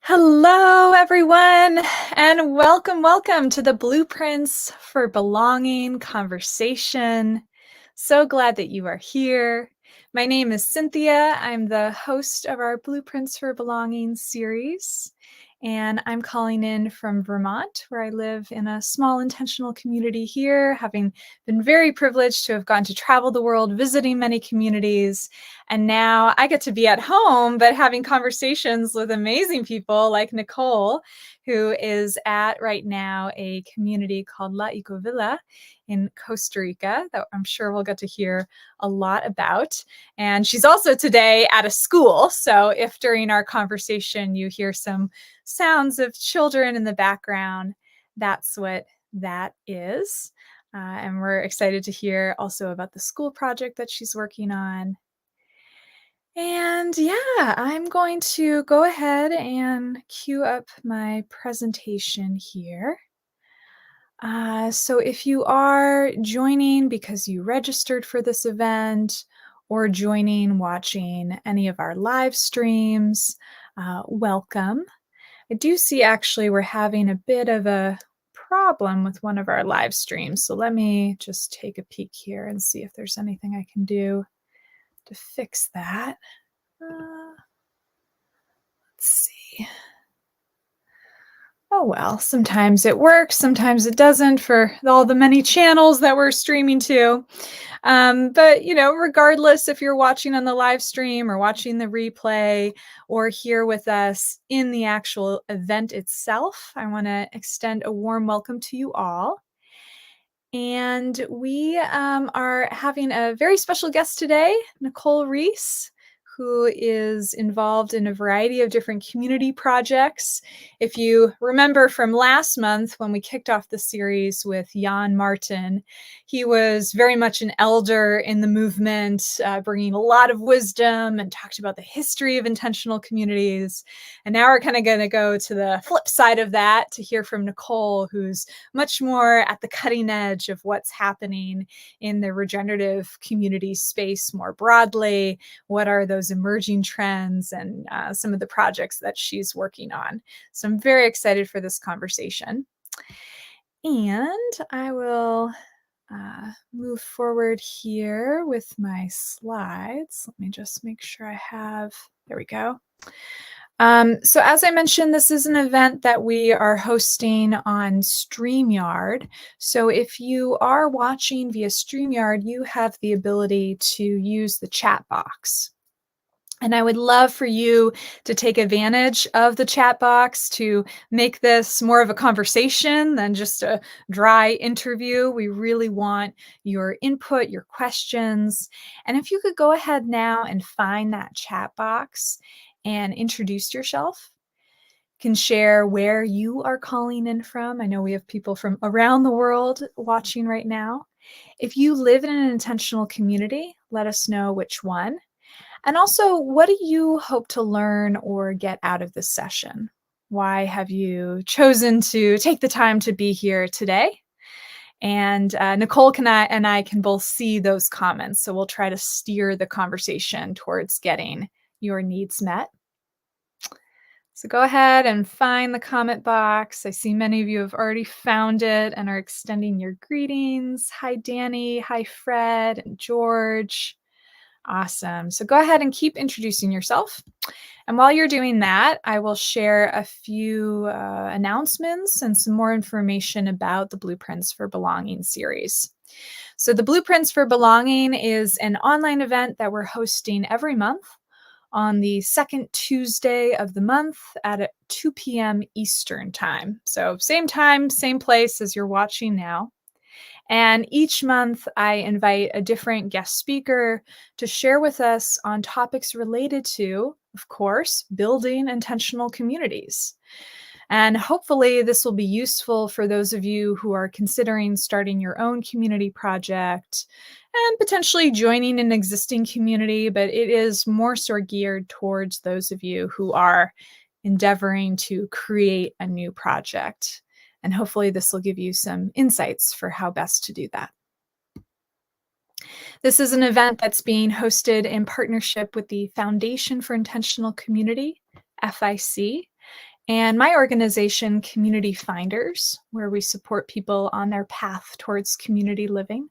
Hello, everyone, and welcome to the Blueprints for Belonging conversation. So glad that you are here. My name is Cynthia. I'm the host of our Blueprints for Belonging series, and I'm calling in from Vermont, where I live in a small intentional community here, having been very privileged to have gotten to travel the world, visiting many communities. And now I get to be at home, but having conversations with amazing people like Nicole, who is at right now a community called La Ecovilla in Costa Rica that I'm sure we'll get to hear a lot about. And she's also today at a school. So if during our conversation you hear some sounds of children in the background, that's what that is. And we're excited to hear also about the school project that she's working on. And yeah, I'm going to go ahead and queue up my presentation here. So if you are joining because you registered for this event or joining watching any of our live streams, welcome. I do see actually we're having a bit of a problem with one of our live streams. So let me just take a peek here and see if there's anything I can do to fix that. Let's see. Oh well, sometimes it works, sometimes it doesn't for all the many channels that we're streaming to. But regardless if you're watching on the live stream or watching the replay or here with us in the actual event itself, I want to extend a warm welcome to you all. And we are having a very special guest today, Nicole Reese, who is involved in a variety of different community projects. If you remember from last month when we kicked off the series with Jan Martin, he was very much an elder in the movement, bringing a lot of wisdom and talked about the history of intentional communities. And now we're kind of going to go to the flip side of that to hear from Nicole, who's much more at the cutting edge of what's happening in the regenerative community space more broadly. What are those emerging trends and some of the projects that she's working on. So I'm very excited for this conversation. And I will move forward here with my slides. Let me just make sure I have, there we go. So as I mentioned, this is an event that we are hosting on StreamYard. So if you are watching via StreamYard, you have the ability to use the chat box. And I would love for you to take advantage of the chat box to make this more of a conversation than just a dry interview. We really want your input, your questions. And if you could go ahead now and find that chat box and introduce yourself. Can share where you are calling in from. I know we have people from around the world watching right now. If you live in an intentional community, let us know which one. And also, what do you hope to learn or get out of this session? Why have you chosen to take the time to be here today? And Nicole and I can both see those comments, so we'll try to steer the conversation towards getting your needs met. So go ahead and find the comment box. I see many of you have already found it and are extending your greetings. Hi, Danny. Hi, Fred and George. Awesome. So go ahead and keep introducing yourself. And while you're doing that, I will share a few announcements and some more information about the Blueprints for Belonging series. So the Blueprints for Belonging is an online event that we're hosting every month on the second Tuesday of the month at 2 p.m. Eastern time. So same time, same place as you're watching now. And each month I invite a different guest speaker to share with us on topics related to, of course, building intentional communities. And hopefully this will be useful for those of you who are considering starting your own community project and potentially joining an existing community, but it is more so geared towards those of you who are endeavoring to create a new project. And hopefully this will give you some insights for how best to do that. This is an event that's being hosted in partnership with the Foundation for Intentional Community, FIC, and my organization, Community Finders, where we support people on their path towards community living.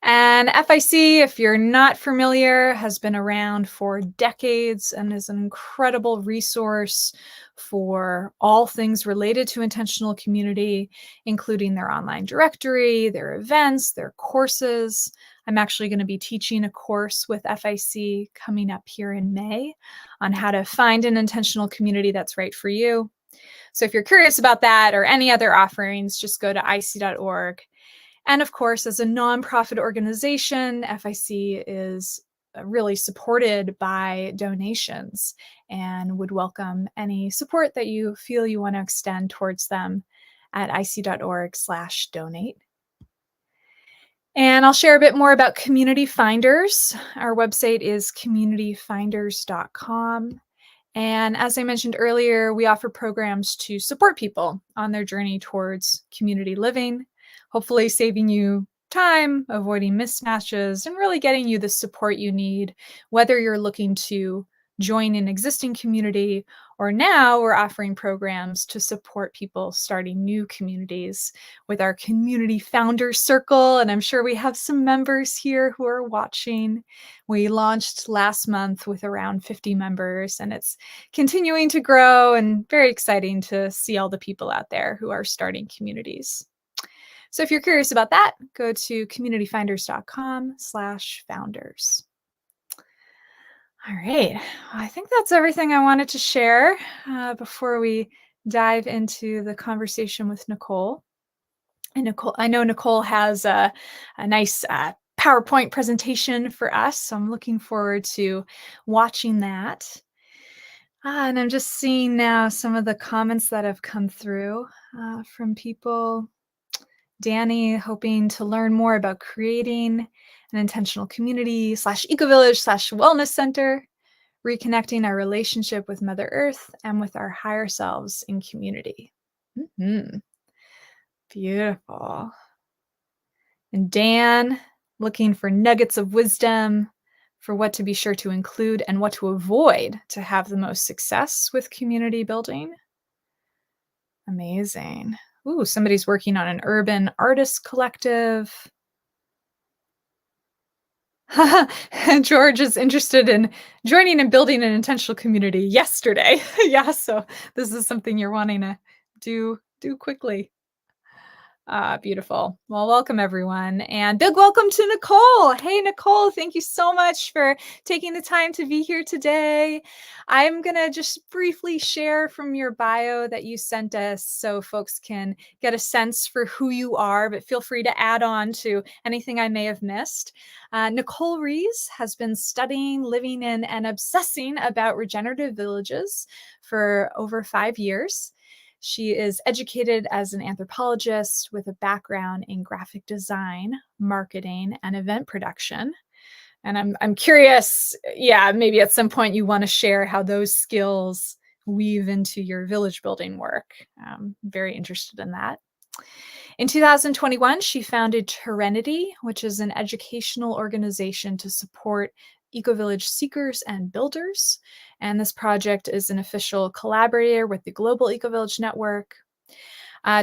And FIC, if you're not familiar, has been around for decades and is an incredible resource for all things related to intentional community, including their online directory, their events, their courses. I'm actually going to be teaching a course with FIC coming up here in May on how to find an intentional community that's right for you. So if you're curious about that or any other offerings, just go to ic.org. And of course, as a nonprofit organization, FIC is really supported by donations and would welcome any support that you feel you want to extend towards them at ic.org/donate. And I'll share a bit more about Community Finders. Our website is communityfinders.com. And as I mentioned earlier, we offer programs to support people on their journey towards community living, hopefully saving you time, avoiding mismatches, and really getting you the support you need, whether you're looking to join an existing community or now we're offering programs to support people starting new communities with our Community Founders Circle. And I'm sure we have some members here who are watching. We launched last month with around 50 members, and it's continuing to grow and very exciting to see all the people out there who are starting communities. So if you're curious about that, go to communityfinders.com/founders. All right. Well, I think that's everything I wanted to share before we dive into the conversation with Nicole. And Nicole, I know Nicole has a nice PowerPoint presentation for us, so I'm looking forward to watching that. And I'm just seeing now some of the comments that have come through from people. Danny, hoping to learn more about creating an intentional community /ecovillage/wellness center, reconnecting our relationship with Mother Earth and with our higher selves in community. Beautiful. And Dan, looking for nuggets of wisdom for what to be sure to include and what to avoid to have the most success with community building. Amazing. Ooh, somebody's working on an urban artist collective. George is interested in joining and building an intentional community yesterday. Yeah, so this is something you're wanting to do quickly. Beautiful. Well, welcome everyone. And big welcome to Nicole. Hey, Nicole, thank you so much for taking the time to be here today. I'm going to just briefly share from your bio that you sent us so folks can get a sense for who you are, but feel free to add on to anything I may have missed. Nicole Reese has been studying, living in, and obsessing about regenerative villages for over 5 years. She is educated as an anthropologist with a background in graphic design, marketing, and event production. And I'm curious, maybe at some point you want to share how those skills weave into your village building work. I'm very interested in that. In 2021, she founded Terrenity, which is an educational organization to support ecovillage seekers and builders. And this project is an official collaborator with the Global Ecovillage Network.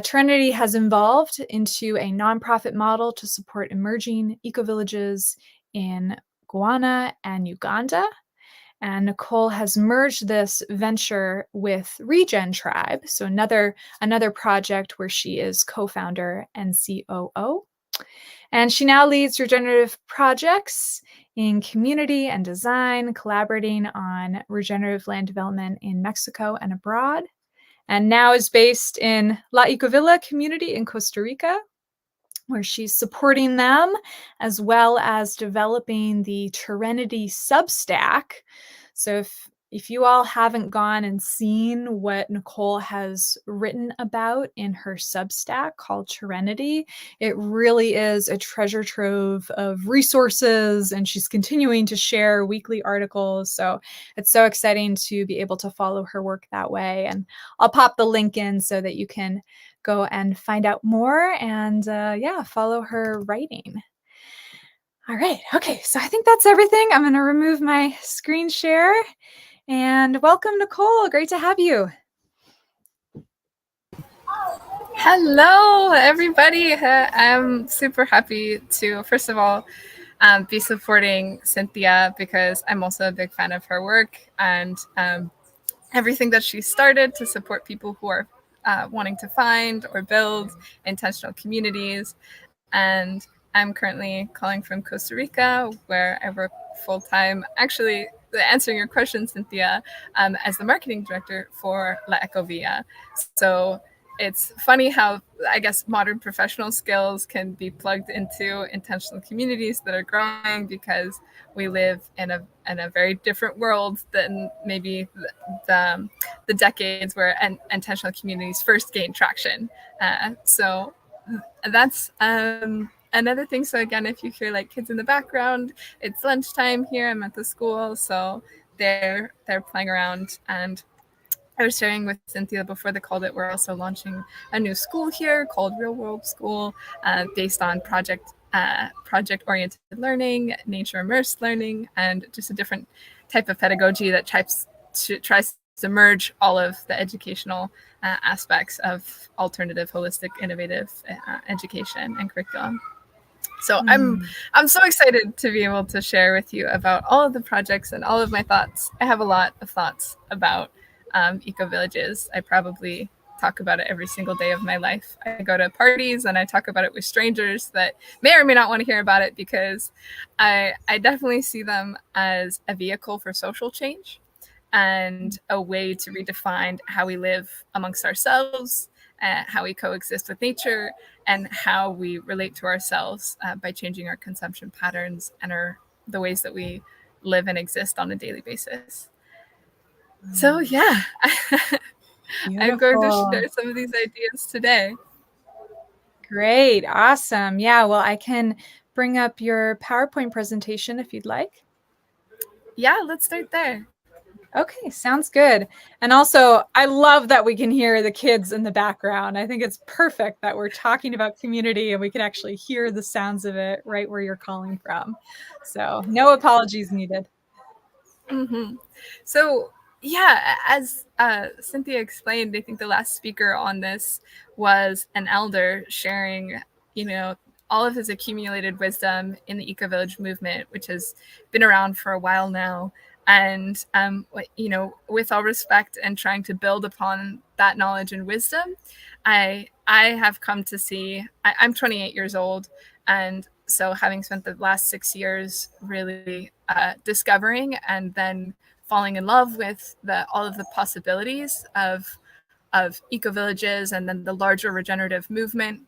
Terrenity has evolved into a nonprofit model to support emerging ecovillages in Guyana and Uganda. And Nicole has merged this venture with Regen Tribe, so another project where she is co-founder and COO. And she now leads regenerative projects in community and design, collaborating on regenerative land development in Mexico and abroad. And now is based in La Ecovilla community in Costa Rica, where she's supporting them as well as developing the Terrenity Substack. So if you all haven't gone and seen what Nicole has written about in her Substack called Terrenity, it really is a treasure trove of resources, and she's continuing to share weekly articles. So it's so exciting to be able to follow her work that way. And I'll pop the link in so that you can go and find out more and follow her writing. All right. Okay. So I think that's everything. I'm going to remove my screen share and welcome, Nicole. Great to have you. Hello, everybody. I'm super happy to, first of all, be supporting Cynthia because I'm also a big fan of her work and everything that she started to support people who are wanting to find or build intentional communities. And I'm currently calling from Costa Rica, where I work full time. Actually, answering your question, Cynthia, as the marketing director for La Ecovilla. So it's funny how I guess modern professional skills can be plugged into intentional communities that are growing because we live in a very different world than maybe the, the decades where intentional communities first gained traction. So that's another thing. So again, if you hear like kids in the background, it's lunchtime here. I'm at the school, so they're playing around. And I was sharing with Cynthia before the call that we're also launching a new school here called Real World School, based on project oriented learning, nature immersed learning, and just a different type of pedagogy that tries to merge all of the educational aspects of alternative, holistic, innovative education and curriculum. So I'm so excited to be able to share with you about all of the projects and all of my thoughts. I have a lot of thoughts about ecovillages. I probably talk about it every single day of my life. I go to parties and I talk about it with strangers that may or may not want to hear about it because I definitely see them as a vehicle for social change and a way to redefine how we live amongst ourselves, how we coexist with nature, and how we relate to ourselves by changing our consumption patterns and the ways that we live and exist on a daily basis. So yeah, I'm going to Beautiful. share some of these ideas today. Great. Awesome. Yeah. Well, I can bring up your PowerPoint presentation if you'd like. Yeah, let's start there. Okay, sounds good. And also, I love that we can hear the kids in the background. I think it's perfect that we're talking about community and we can actually hear the sounds of it right where you're calling from. So, no apologies needed. Mm-hmm. So, yeah, as Cynthia explained, I think the last speaker on this was an elder sharing, you know, all of his accumulated wisdom in the eco-village movement, which has been around for a while now. And, you know, with all respect and trying to build upon that knowledge and wisdom, I have come to see, I'm 28 years old, and so having spent the last 6 years really discovering and then falling in love with all of the possibilities of eco villages and then the larger regenerative movement,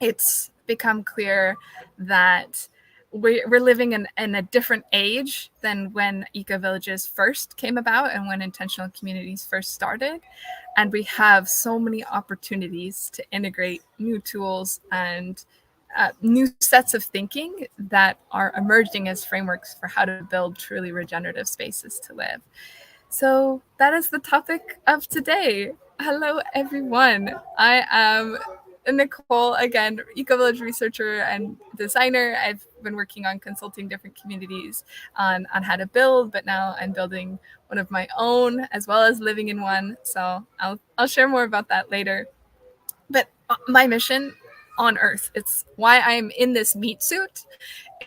it's become clear that we're living in a different age than when eco villages first came about and when intentional communities first started. And we have so many opportunities to integrate new tools and new sets of thinking that are emerging as frameworks for how to build truly regenerative spaces to live. So that is the topic of today. Hello, everyone. I am Nicole, again, Ecovillage researcher and designer. I've been working on consulting different communities on how to build, but now I'm building one of my own as well as living in one. So I'll share more about that later. But my mission on Earth, it's why I'm in this meat suit,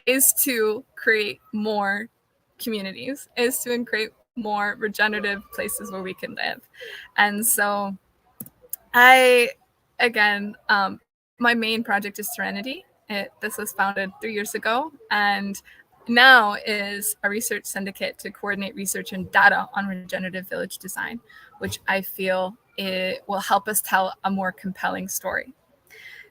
is to create more communities, is to create more regenerative places where we can live. And so I, again, my main project is Terrenity. This was founded 3 years ago, and now is a research syndicate to coordinate research and data on regenerative village design, which I feel it will help us tell a more compelling story.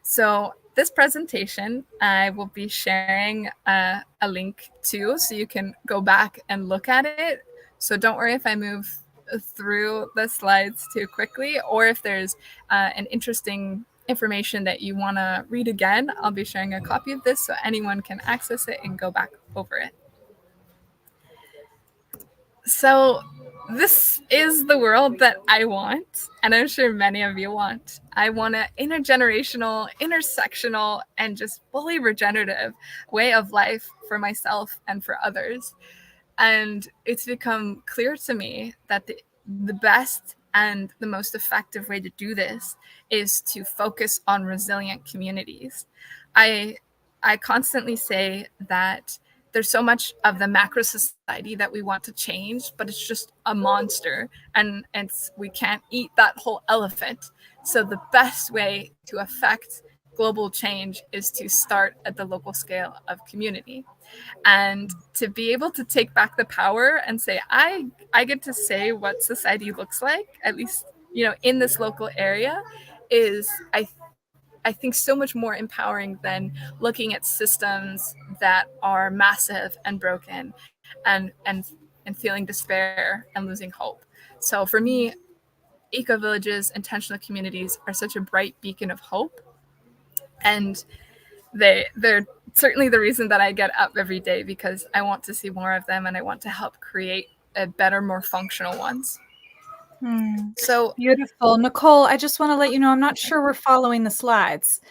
So this presentation, I will be sharing a link to, so you can go back and look at it. So don't worry if I move through the slides too quickly, or if there's an interesting information that you want to read again, I'll be sharing a copy of this so anyone can access it and go back over it. So this is the world that I want, and I'm sure many of you want. I want an intergenerational, intersectional, and just fully regenerative way of life for myself and for others. And it's become clear to me that the best And the most effective way to do this is to focus on resilient communities. I constantly say that there's so much of the macro society that we want to change, but it's just a monster, and we can't eat that whole elephant. So the best way to affect global change is to start at the local scale of community, and to be able to take back the power and say, I get to say what society looks like, at least, you know, in this local area, is I think so much more empowering than looking at systems that are massive and broken, and feeling despair and losing hope. So for me, ecovillages, intentional communities are such a bright beacon of hope, and they're certainly the reason that I get up every day, because I want to see more of them and I want to help create a better, more functional ones. So beautiful. Nicole, I just want to let you know, I'm not sure we're following the slides,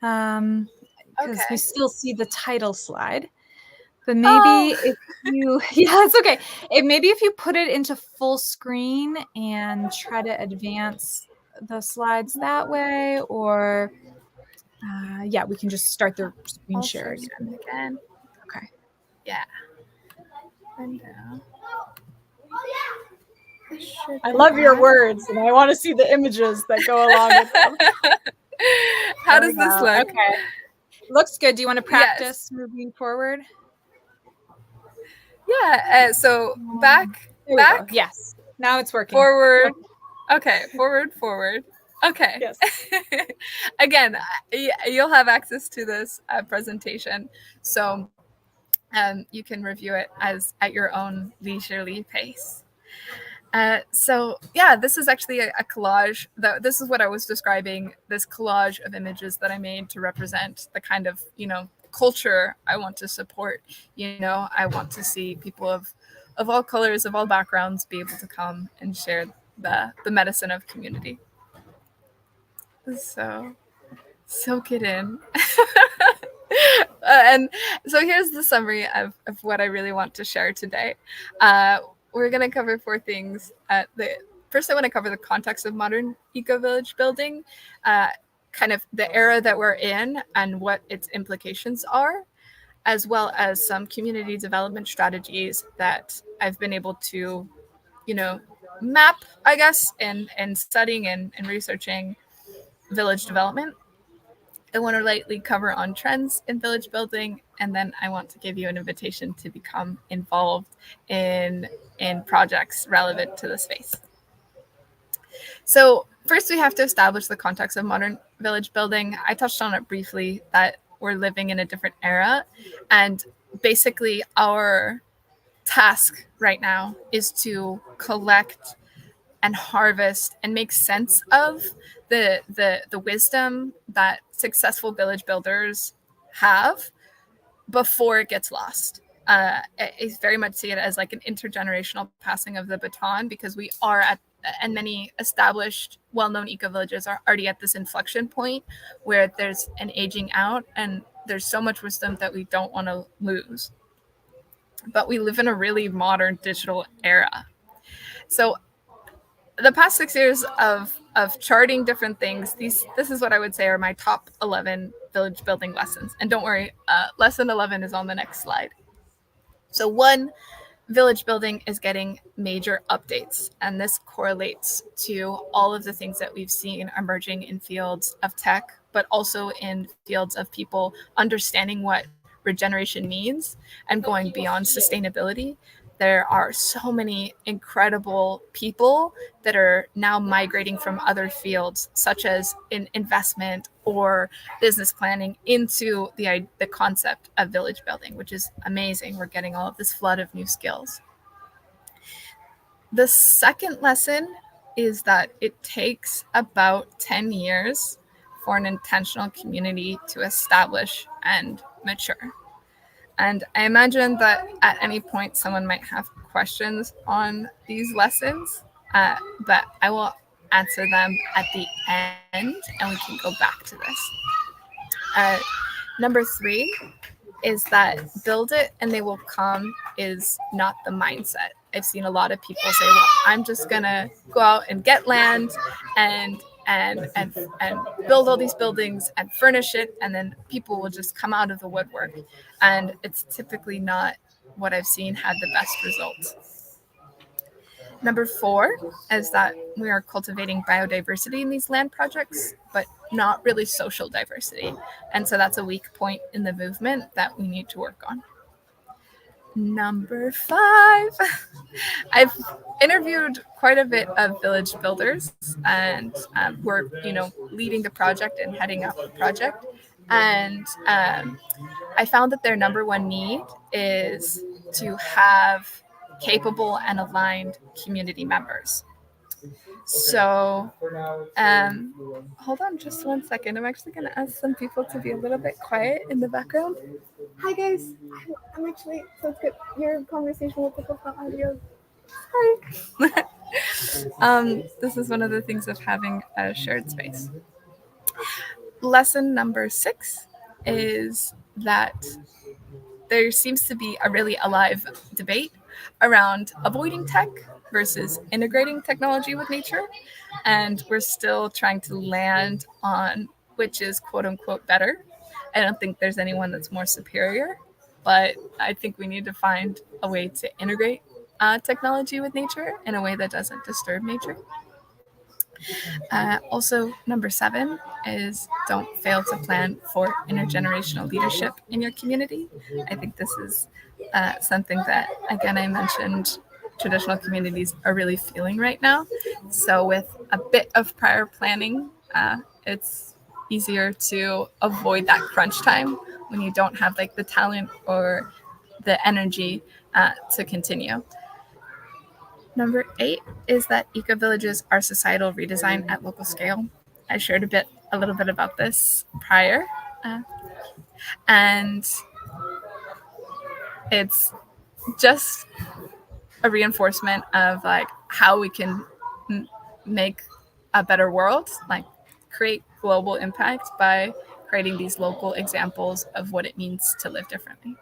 because we still see the title slide. But maybe if you, yeah, it's okay. Maybe if you put it into full screen and try to advance the slides that way, or yeah, we can just start the screen share again. Okay. Yeah. I love your words, and I want to see the images that go along with them. How does this look? Okay. Looks good. Do you want to practice moving forward? Yeah. So back. Yes. Now it's working. Forward. Okay. Forward. Okay. Yes. Again, you'll have access to this presentation, so you can review it at your own leisurely pace. So yeah, this is actually a collage. This is what I was describing, this collage of images that I made to represent the kind of, you know, culture I want to support. You know, I want to see people of all colors, of all backgrounds, be able to come and share the medicine of community. So soak it in. And so here's the summary of what I really want to share today. We're going to cover 4 things. First, I want to cover the context of modern eco-village building, kind of the era that we're in and what its implications are, as well as some community development strategies that I've been able to, you know, map, I guess, in studying and researching village development. I want to lightly cover on trends in village building, and then I want to give you an invitation to become involved in projects relevant to the space. So first, we have to establish the context of modern village building. I touched on it briefly, that we're living in a different era, and basically our task right now is to collect and harvest and make sense of the wisdom that successful village builders have before it gets lost. I very much see it as like an intergenerational passing of the baton, because we are at, and many established, well-known eco-villages are already at this inflection point where there's an aging out and there's so much wisdom that we don't want to lose. But we live in a really modern digital era. So the past 6 years of charting different things, this is what I would say are my top 11 village building lessons. And don't worry, lesson 11 is on the next slide. So 1, village building is getting major updates, and this correlates to all of the things that we've seen emerging in fields of tech, but also in fields of people understanding what regeneration means and going beyond sustainability. There are so many incredible people that are now migrating from other fields, such as in investment or business planning, into the concept of village building, which is amazing. We're getting all of this flood of new skills. The second lesson is that it takes about 10 years for an intentional community to establish and mature. And I imagine that at any point someone might have questions on these lessons, but I will answer them at the end and we can go back to this. Number 3 is that build it and they will come is not the mindset. I've seen a lot of people say, well, I'm just going to go out and get land and build all these buildings and furnish it, and then people will just come out of the woodwork. And it's typically not what I've seen had the best results. Number 4 is that we are cultivating biodiversity in these land projects, but not really social diversity. And so that's a weak point in the movement that we need to work on. Number 5, I've interviewed quite a bit of village builders, and we're leading the project and heading up the project. And I found that their number one need is to have capable and aligned community members. So, hold on just one second. I'm actually going to ask some people to be a little bit quiet in the background. Hi, guys. I'm actually, so it's good. Your conversation will pick up the audio. Sorry. This is one of the things of having a shared space. Lesson number 6 is that there seems to be a really alive debate around avoiding tech versus integrating technology with nature. And we're still trying to land on which is quote unquote better. I don't think there's anyone that's more superior, but I think we need to find a way to integrate technology with nature in a way that doesn't disturb nature. Also, number 7 is don't fail to plan for intergenerational leadership in your community. I think this is something that, again, I mentioned traditional communities are really feeling right now. So with a bit of prior planning, it's easier to avoid that crunch time when you don't have like the talent or the energy to continue. Number 8 is that ecovillages are societal redesign at local scale. I shared a little bit about this prior, and it's just a reinforcement of like how we can make a better world, like create global impact by creating these local examples of what it means to live differently.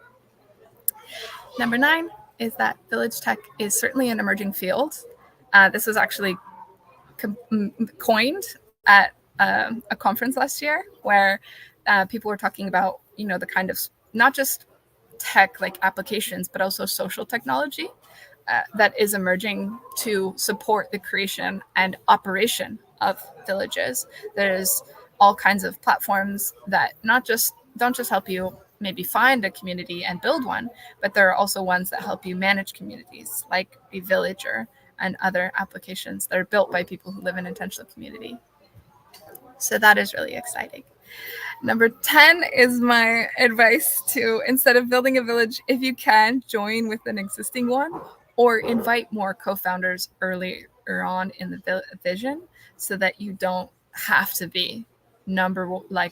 Number 9 is that village tech is certainly an emerging field. This was actually coined at a conference last year where people were talking about, the kind of not just tech like applications, but also social technology that is emerging to support the creation and operation of villages. There's all kinds of platforms that don't just help you maybe find a community and build one, but there are also ones that help you manage communities, like a villager and other applications that are built by people who live in intentional community. So that is really exciting. Number 10 is my advice to, instead of building a village, if you can, join with an existing one or invite more co-founders earlier on in the vision so that you don't have to be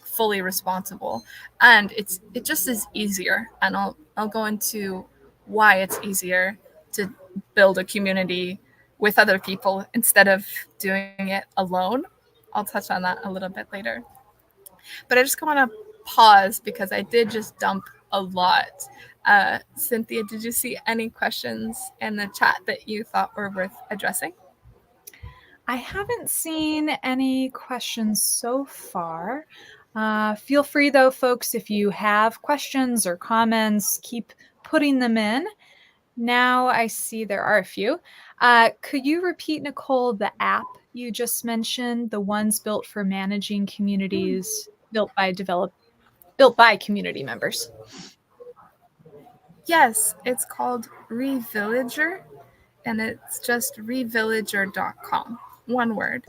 fully responsible. And it just is easier. And I'll go into why it's easier to build a community with other people instead of doing it alone. I'll touch on that a little bit later. But I just want to pause because I did just dump a lot. Cynthia, did you see any questions in the chat that you thought were worth addressing? I haven't seen any questions so far. Feel free though, folks, if you have questions or comments, keep putting them in. Now I see there are a few. Could you repeat, Nicole, the app you just mentioned, the ones built for managing communities, built by community members? Yes, it's called Revillager, and it's just revillager.com. One word.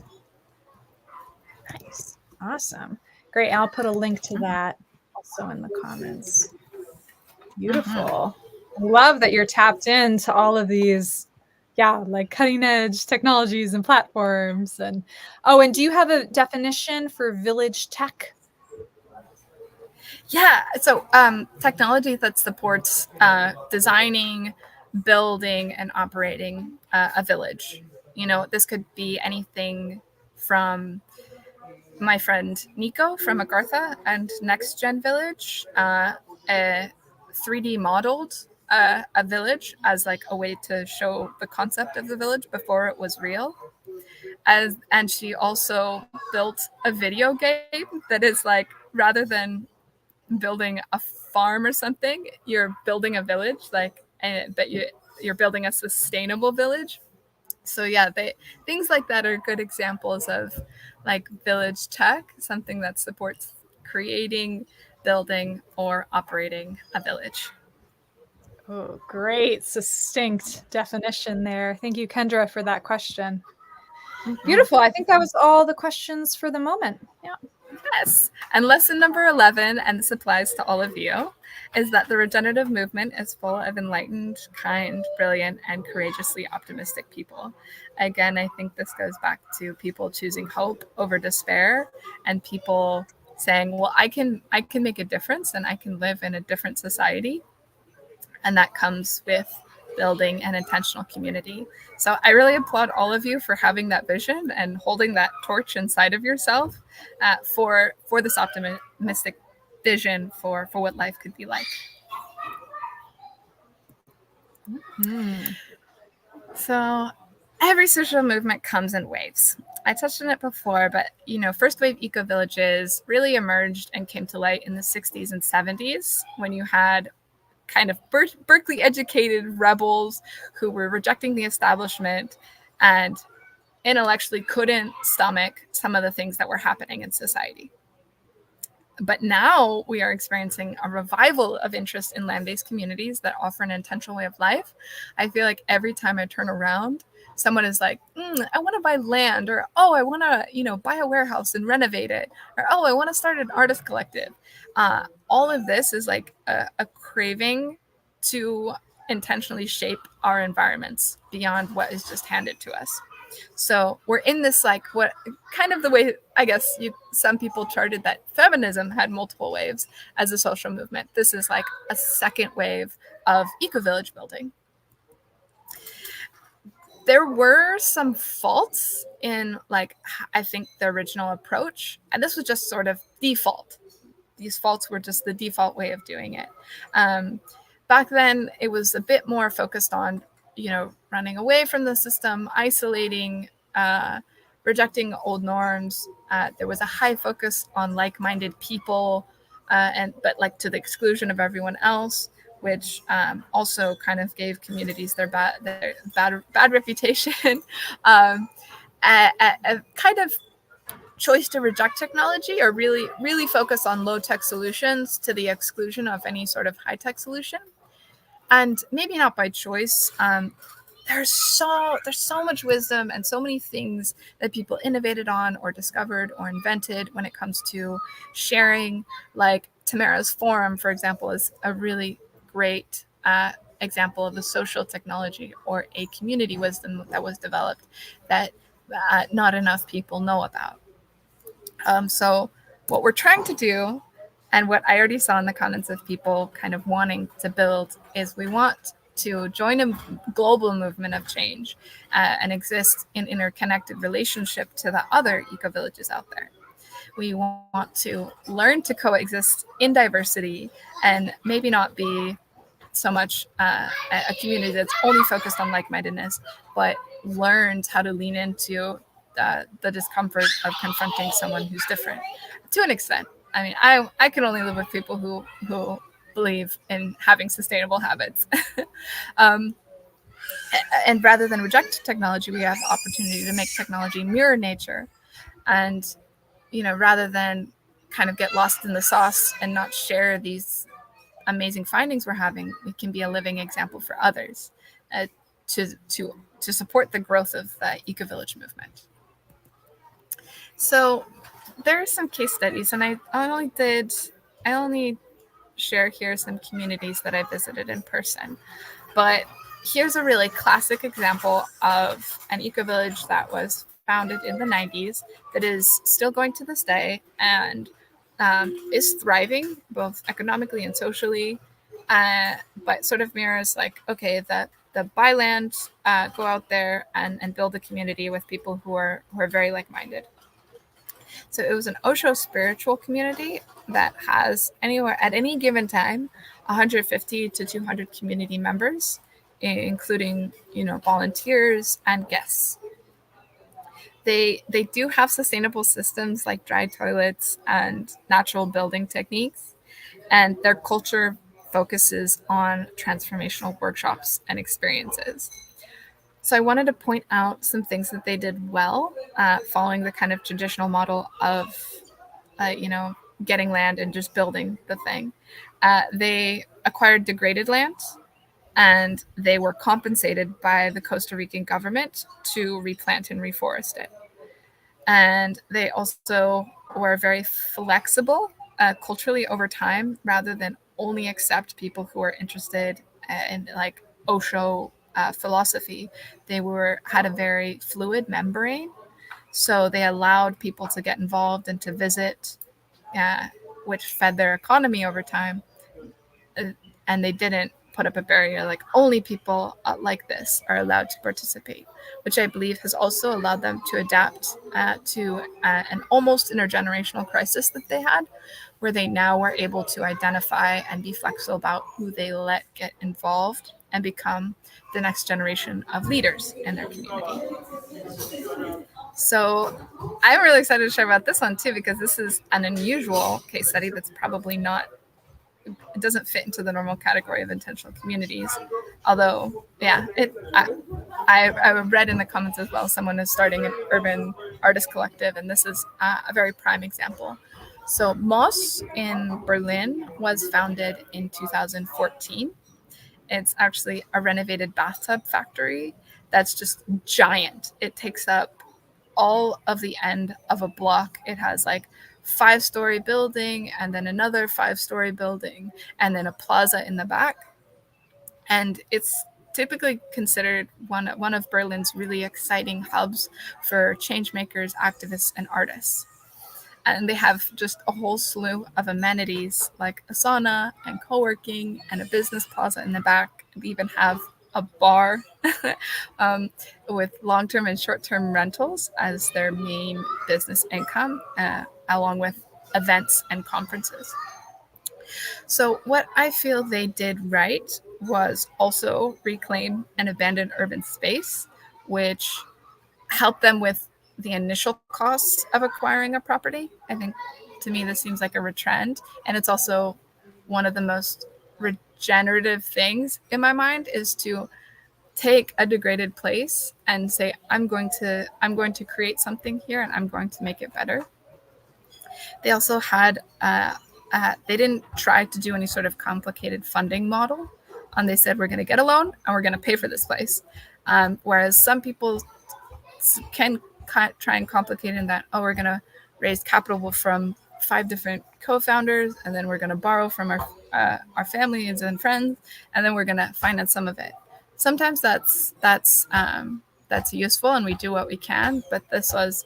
Nice. Awesome. Great. I'll put a link to that also in the comments. Beautiful. I love that you're tapped into all of these, like cutting edge technologies and platforms. And do you have a definition for village tech? Yeah, so technology that supports designing, building, and operating a village. This could be anything from my friend Nico from Agartha and Next Gen Village, a 3D modeled a village as like a way to show the concept of the village before it was real. And she also built a video game that is like, rather than building a farm or something, you're building a village, like, but you're building a sustainable village. So yeah, things like that are good examples of like village tech, something that supports creating, building, or operating a village. Oh, great, succinct definition there. Thank you, Kendra, for that question. Beautiful. I think that was all the questions for the moment. Yeah. Yes. And lesson number 11, and this applies to all of you, is that the regenerative movement is full of enlightened, kind, brilliant, and courageously optimistic people. Again, I think this goes back to people choosing hope over despair, and people saying, well, I can make a difference and I can live in a different society. And that comes with building an intentional community. So I really applaud all of you for having that vision and holding that torch inside of yourself for this optimistic vision for what life could be like. Mm. So every social movement comes in waves. I touched on it before, but first wave ecovillages really emerged and came to light in the 60s and 70s, when you had kind of Berkeley educated rebels who were rejecting the establishment and intellectually couldn't stomach some of the things that were happening in society. But now we are experiencing a revival of interest in land-based communities that offer an intentional way of life. I feel like every time I turn around, someone is like, I want to buy land, or, oh, I want to, buy a warehouse and renovate it, or, oh, I want to start an artist collective. All of this is like a craving to intentionally shape our environments beyond what is just handed to us. So we're in this, like, what kind of the way, I guess, some people charted that feminism had multiple waves as a social movement. This is like a second wave of eco-village building. There were some faults in, like, I think the original approach, and this was just sort of default. These faults were just the default way of doing it. Back then, it was a bit more focused on, running away from the system, isolating, rejecting old norms. There was a high focus on like-minded people, but like to the exclusion of everyone else, which also kind of gave communities their bad reputation. A kind of choice to reject technology, or really focus on low-tech solutions to the exclusion of any sort of high-tech solution. And maybe not by choice. There's so much wisdom and so many things that people innovated on or discovered or invented when it comes to sharing. Like Tamara's forum, for example, is a really great example of a social technology or a community wisdom that was developed that not enough people know about. So what we're trying to do, and what I already saw in the comments of people kind of wanting to build, is we want to join a global movement of change and exist in interconnected relationship to the other eco-villages out there. We want to learn to coexist in diversity and maybe not be so much a community that's only focused on like-mindedness, but learned how to lean into the discomfort of confronting someone who's different to an extent. I mean, I can only live with people who believe in having sustainable habits. And rather than reject technology, we have the opportunity to make technology mirror nature. And, rather than kind of get lost in the sauce and not share these amazing findings we're having, we can be a living example for others to support the growth of the eco-village movement. So there are some case studies, and I only share here some communities that I visited in person. But here's a really classic example of an eco-village that was founded in the 90s that is still going to this day and is thriving both economically and socially, but sort of mirrors like, okay, the buy land, go out there and build a community with people who are very like-minded. So it was an Osho spiritual community that has anywhere at any given time 150 to 200 community members, including volunteers and guests. They do have sustainable systems like dry toilets and natural building techniques, and their culture focuses on transformational workshops and experiences. So I wanted to point out some things that they did well, following the kind of traditional model of, getting land and just building the thing. They acquired degraded land, and they were compensated by the Costa Rican government to replant and reforest it. And they also were very flexible culturally over time, rather than only accept people who are interested in like Osho philosophy. They had a very fluid membrane, so they allowed people to get involved and to visit, which fed their economy over time. And they didn't put up a barrier like only people like this are allowed to participate, which I believe has also allowed them to adapt to an almost intergenerational crisis that they had, where they now were able to identify and be flexible about who they let get involved and become the next generation of leaders in their community. So I'm really excited to share about this one too, because this is an unusual case study that's probably not, it doesn't fit into the normal category of intentional communities. Although, yeah, I read in the comments as well, someone is starting an urban artist collective, and this is a very prime example. So Moss in Berlin was founded in 2014. It's actually a renovated bathtub factory that's just giant. It takes up all of the end of a block. It has like 5-story building and then another 5-story building and then a plaza in the back. And it's typically considered one of Berlin's really exciting hubs for change makers, activists, and artists. And they have just a whole slew of amenities like a sauna and co-working and a business plaza in the back. They even have a bar with long-term and short-term rentals as their main business income, along with events and conferences. So what I feel they did right was also reclaim an abandoned urban space, which helped them with the initial costs of acquiring a property. I think, to me, this seems like a trend, and it's also one of the most regenerative things in my mind, is to take a degraded place and say, I'm going to create something here, and I'm going to make it better. They also had they didn't try to do any sort of complicated funding model. They said, we're going to get a loan and we're going to pay for this place. Whereas some people can try and complicate in that, we're going to raise capital from 5 different co-founders, and then we're going to borrow from our families and friends, and then we're going to finance some of it. Sometimes that's useful, and we do what we can, but this was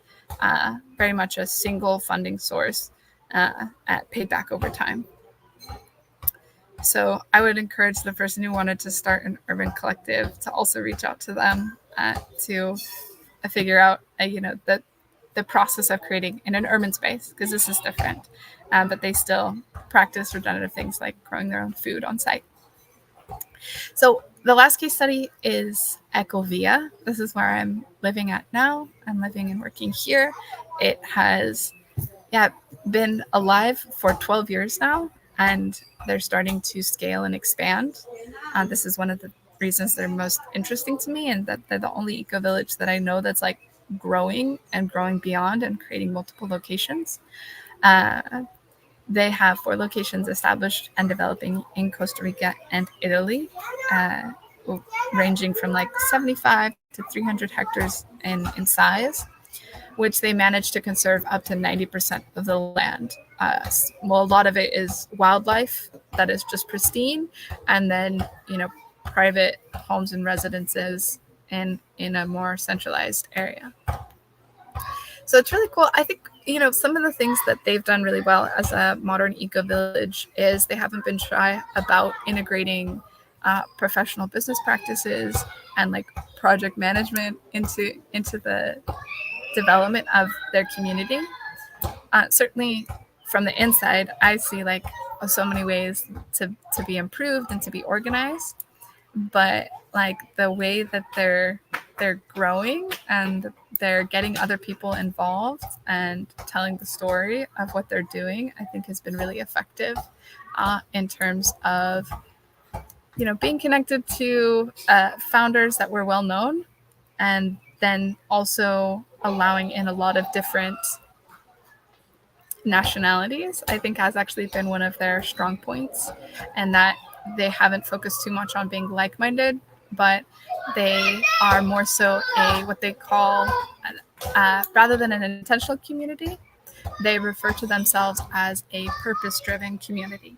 very much a single funding source at paid back over time. So I would encourage the person who wanted to start an urban collective to also reach out to them to figure out the process of creating in an urban space, because this is different, but they still practice regenerative things like growing their own food on site. So the last case study is Ecovia. This is where I'm living at now. I'm living and working here. It has been alive for 12 years now, and they're starting to scale and expand. This is one of the reasons they're most interesting to me, and that they're the only eco-village that I know that's like growing and growing beyond and creating multiple locations. They have 4 locations established and developing in Costa Rica and Italy, ranging from like 75 to 300 hectares in size, which they manage to conserve up to 90% of the land. A lot of it is wildlife that is just pristine, and then private homes and residences in a more centralized area. So it's really cool. I think some of the things that they've done really well as a modern eco-village is they haven't been shy about integrating professional business practices and like project management into the development of their community. certainly from the inside, I see like so many ways to be improved and to be organized. But like the way that they're growing and they're getting other people involved and telling the story of what they're doing, I think has been really effective in terms of, you know, being connected to founders that were well known, and then also allowing in a lot of different nationalities, I think has actually been one of their strong points, and that they haven't focused too much on being like-minded, but they are more so a what they call, rather than an intentional community, they refer to themselves as a purpose-driven community.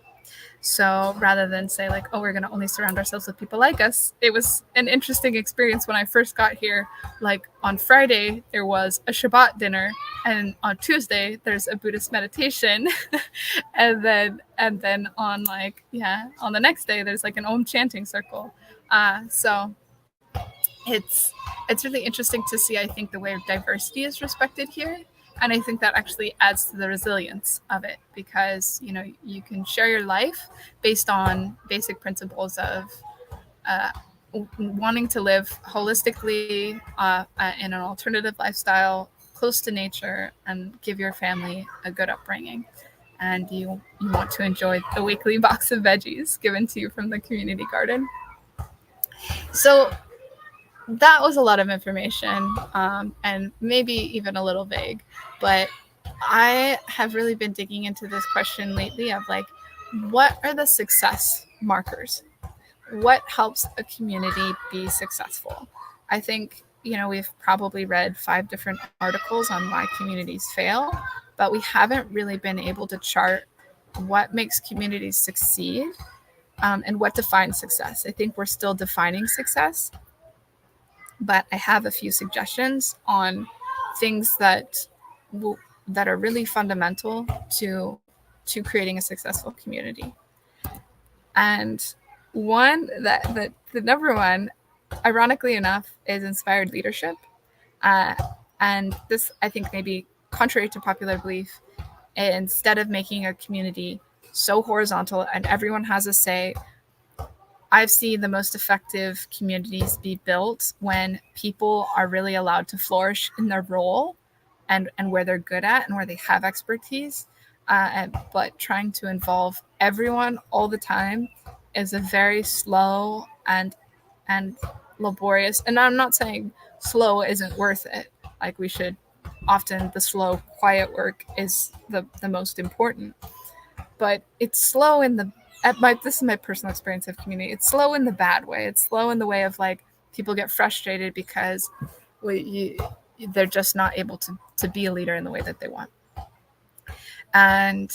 So rather than say like, oh, we're going to only surround ourselves with people like us, it was an interesting experience when I first got here. Like on Friday, there was a Shabbat dinner, and on Tuesday, there's a Buddhist meditation. and then on like, on the next day, there's like an Om chanting circle. So it's really interesting to see, I think, the way diversity is respected here. And I think that actually adds to the resilience of it, because, you know, you can share your life based on basic principles of wanting to live holistically in an alternative lifestyle, close to nature, and give your family a good upbringing. And you want to enjoy the weekly box of veggies given to you from the community garden. So that was a lot of information, and maybe even a little vague, but I have really been digging into this question lately of like, what are the success markers? What helps a community be successful? I think, you know, we've probably read 5 different articles on why communities fail, but we haven't really been able to chart what makes communities succeed, and what defines success. I think we're still defining success, but I have a few suggestions on things that are really fundamental to creating a successful community. And one that the number one, ironically enough, is inspired leadership. And this, I think, may be contrary to popular belief. Instead of making a community so horizontal and everyone has a say, I've seen the most effective communities be built when people are really allowed to flourish in their role and where they're good at and where they have expertise. But trying to involve everyone all the time is a very slow and laborious. And I'm not saying slow isn't worth it. Like, we should often, the slow, quiet work is the most important. But it's slow in the this is my personal experience of community. It's slow in the bad way. It's slow in the way of like people get frustrated because they're just not able to be a leader in the way that they want. And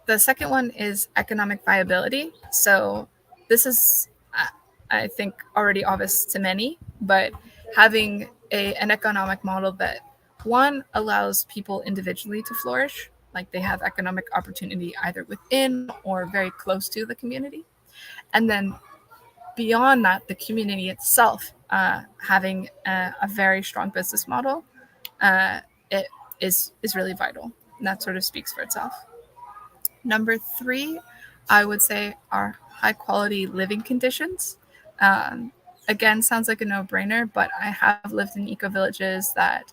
the second one is economic viability. So this is, I think, already obvious to many, but having an economic model that, one, allows people individually to flourish, like they have economic opportunity either within or very close to the community. And then beyond that, the community itself having a very strong business model, it is really vital. And that sort of speaks for itself. Number 3, I would say, are high quality living conditions. Again, sounds like a no-brainer, but I have lived in ecovillages that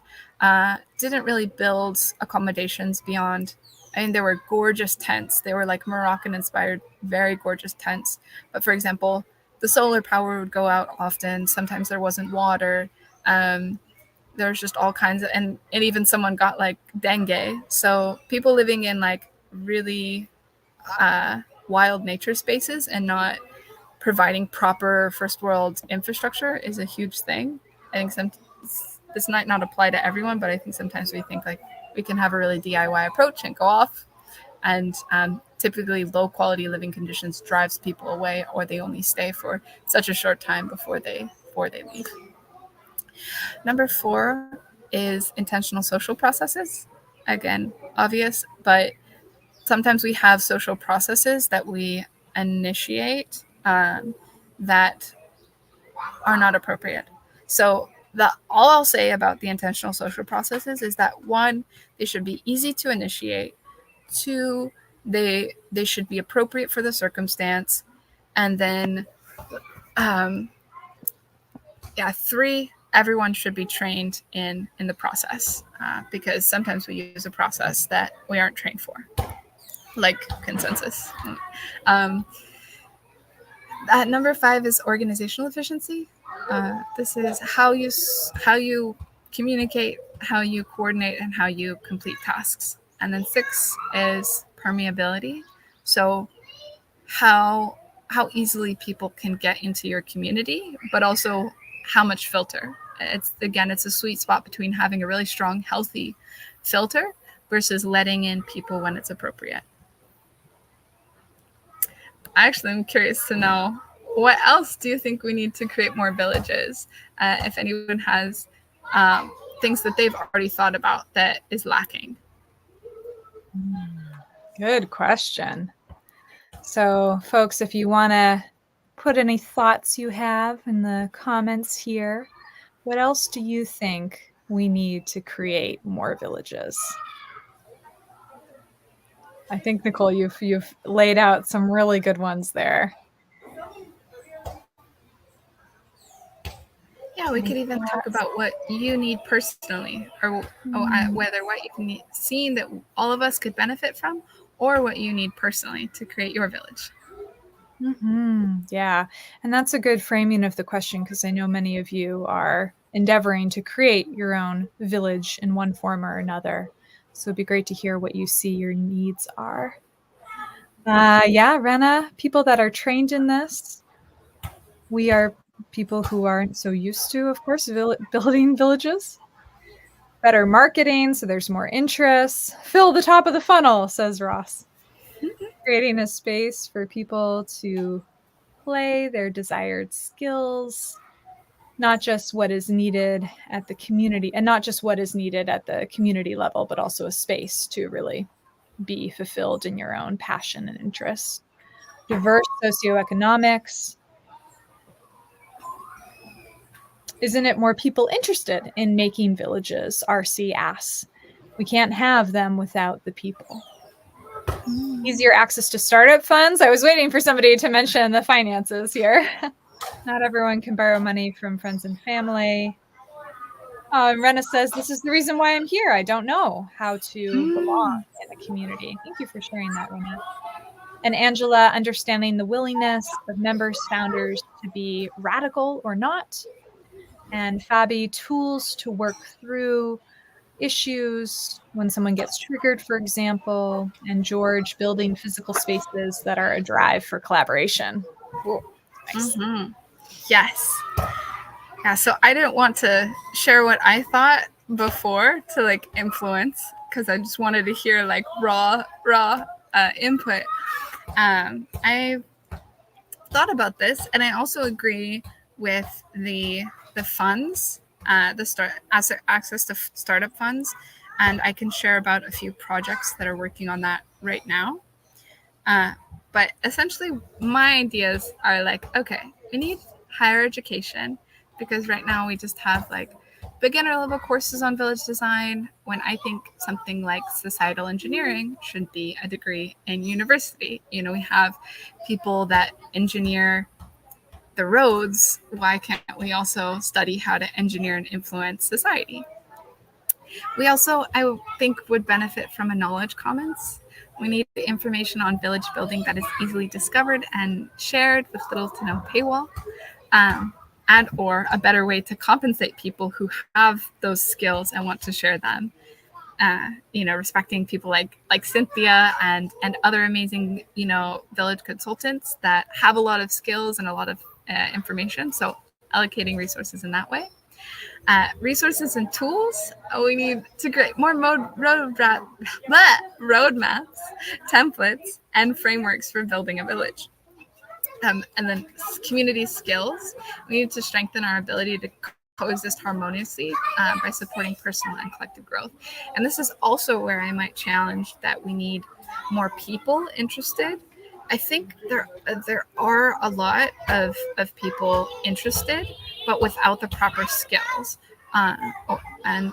didn't really build accommodations beyond, I mean, there were gorgeous tents. They were like Moroccan-inspired, very gorgeous tents. But for example, the solar power would go out often. Sometimes there wasn't water. There's just all kinds of, and even someone got like dengue. So people living in like really wild nature spaces and not providing proper first world infrastructure is a huge thing. I think this might not apply to everyone, but I think sometimes we think like we can have a really DIY approach and go off. And typically low quality living conditions drives people away, or they only stay for such a short time before they leave. Number 4 is intentional social processes. Again, obvious, but sometimes we have social processes that we initiate that are not appropriate. So all I'll say about the intentional social processes is that, one, they should be easy to initiate. Two, they should be appropriate for the circumstance. And then, three, everyone should be trained in the process, because sometimes we use a process that we aren't trained for, like consensus. Number 5 is organizational efficiency. This is how you communicate, how you coordinate, and how you complete tasks. And then 6 is permeability. So how easily people can get into your community, but also how much filter. It's a sweet spot between having a really strong, healthy filter versus letting in people when it's appropriate. Actually, I'm curious to know, what else do you think we need to create more villages? If anyone has things that they've already thought about that is lacking. Good question. So, folks, if you want to put any thoughts you have in the comments here, what else do you think we need to create more villages? I think, Nicole, you've laid out some really good ones there. Yeah, we could even talk about what you need personally, or whether what you've seen that all of us could benefit from, or what you need personally to create your village. Yeah, and that's a good framing of the question, because I know many of you are endeavoring to create your own village in one form or another. So it'd be great to hear what you see your needs are. Yeah, Rena, people that are trained in this, we are people who aren't so used to, of course, building villages. Better marketing, so there's more interest. Fill the top of the funnel, says Ross. Creating a space for people to play their desired skills, not just what is needed at the community, and not just what is needed at the community level, but also a space to really be fulfilled in your own passion and interest. Diverse socioeconomics. Isn't it more people interested in making villages? RC asks. We can't have them without the people. Easier access to startup funds. I was waiting for somebody to mention the finances here. Not everyone can borrow money from friends and family. Rena says, this is the reason why I'm here. I don't know how to belong in a community. Thank you for sharing that, Rena. And Angela, understanding the willingness of members, founders to be radical or not. And Fabi, tools to work through issues when someone gets triggered, for example. And George, building physical spaces that are a drive for collaboration. Cool. Nice. Yes. Yeah, so I didn't want to share what I thought before to like influence, because I just wanted to hear like raw input. I thought about this, and I also agree with the funds, access to startup funds, and I can share about a few projects that are working on that right now. But essentially, my ideas are like, okay, we need higher education, because right now we just have like beginner level courses on village design, when I think something like societal engineering should be a degree in university. You know, we have people that engineer the roads. Why can't we also study how to engineer and influence society? We also, I think, would benefit from a knowledge commons. We need information on village building that is easily discovered and shared with little to no paywall. And or a better way to compensate people who have those skills and want to share them. Respecting people like Cynthia and other amazing, village consultants that have a lot of skills and a lot of information. So allocating resources in that way. Resources and tools. We need to create more roadmaps, templates, and frameworks for building a village. And then community skills. We need to strengthen our ability to coexist harmoniously by supporting personal and collective growth. And this is also where I might challenge that we need more people interested. I think there are a lot of people interested, but without the proper skills. and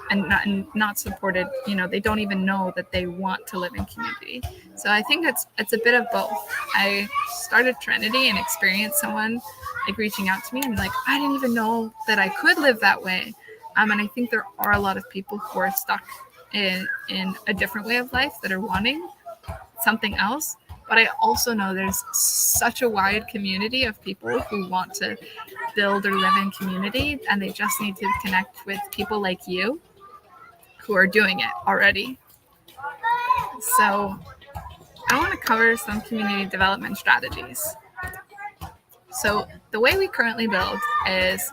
not supported. They don't even know that they want to live in community. So I think it's a bit of both. I started Terrenity and experienced someone like reaching out to me and like, I didn't even know that I could live that way. And I think there are a lot of people who are stuck in a different way of life that are wanting something else. But I also know there's such a wide community of people who want to build or live in community, and they just need to connect with people like you who are doing it already. So I want to cover some community development strategies. So the way we currently build is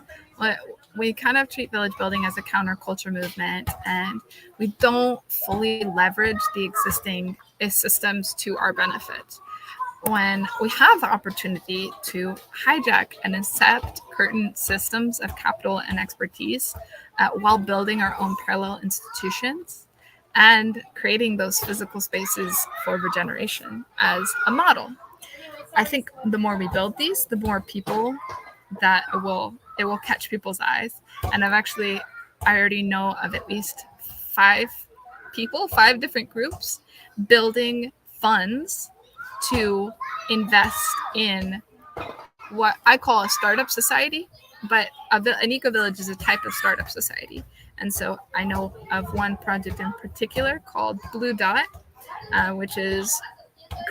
we kind of treat village building as a counterculture movement, and we don't fully leverage the existing systems to our benefit. When we have the opportunity to hijack and accept current systems of capital and expertise while building our own parallel institutions and creating those physical spaces for regeneration as a model. I think the more we build these, the more people that it will catch people's eyes. And I already know of at least 5 different groups building funds to invest in what I call a startup society, but an ecovillage is a type of startup society. And so I know of one project in particular called Blue Dot, which is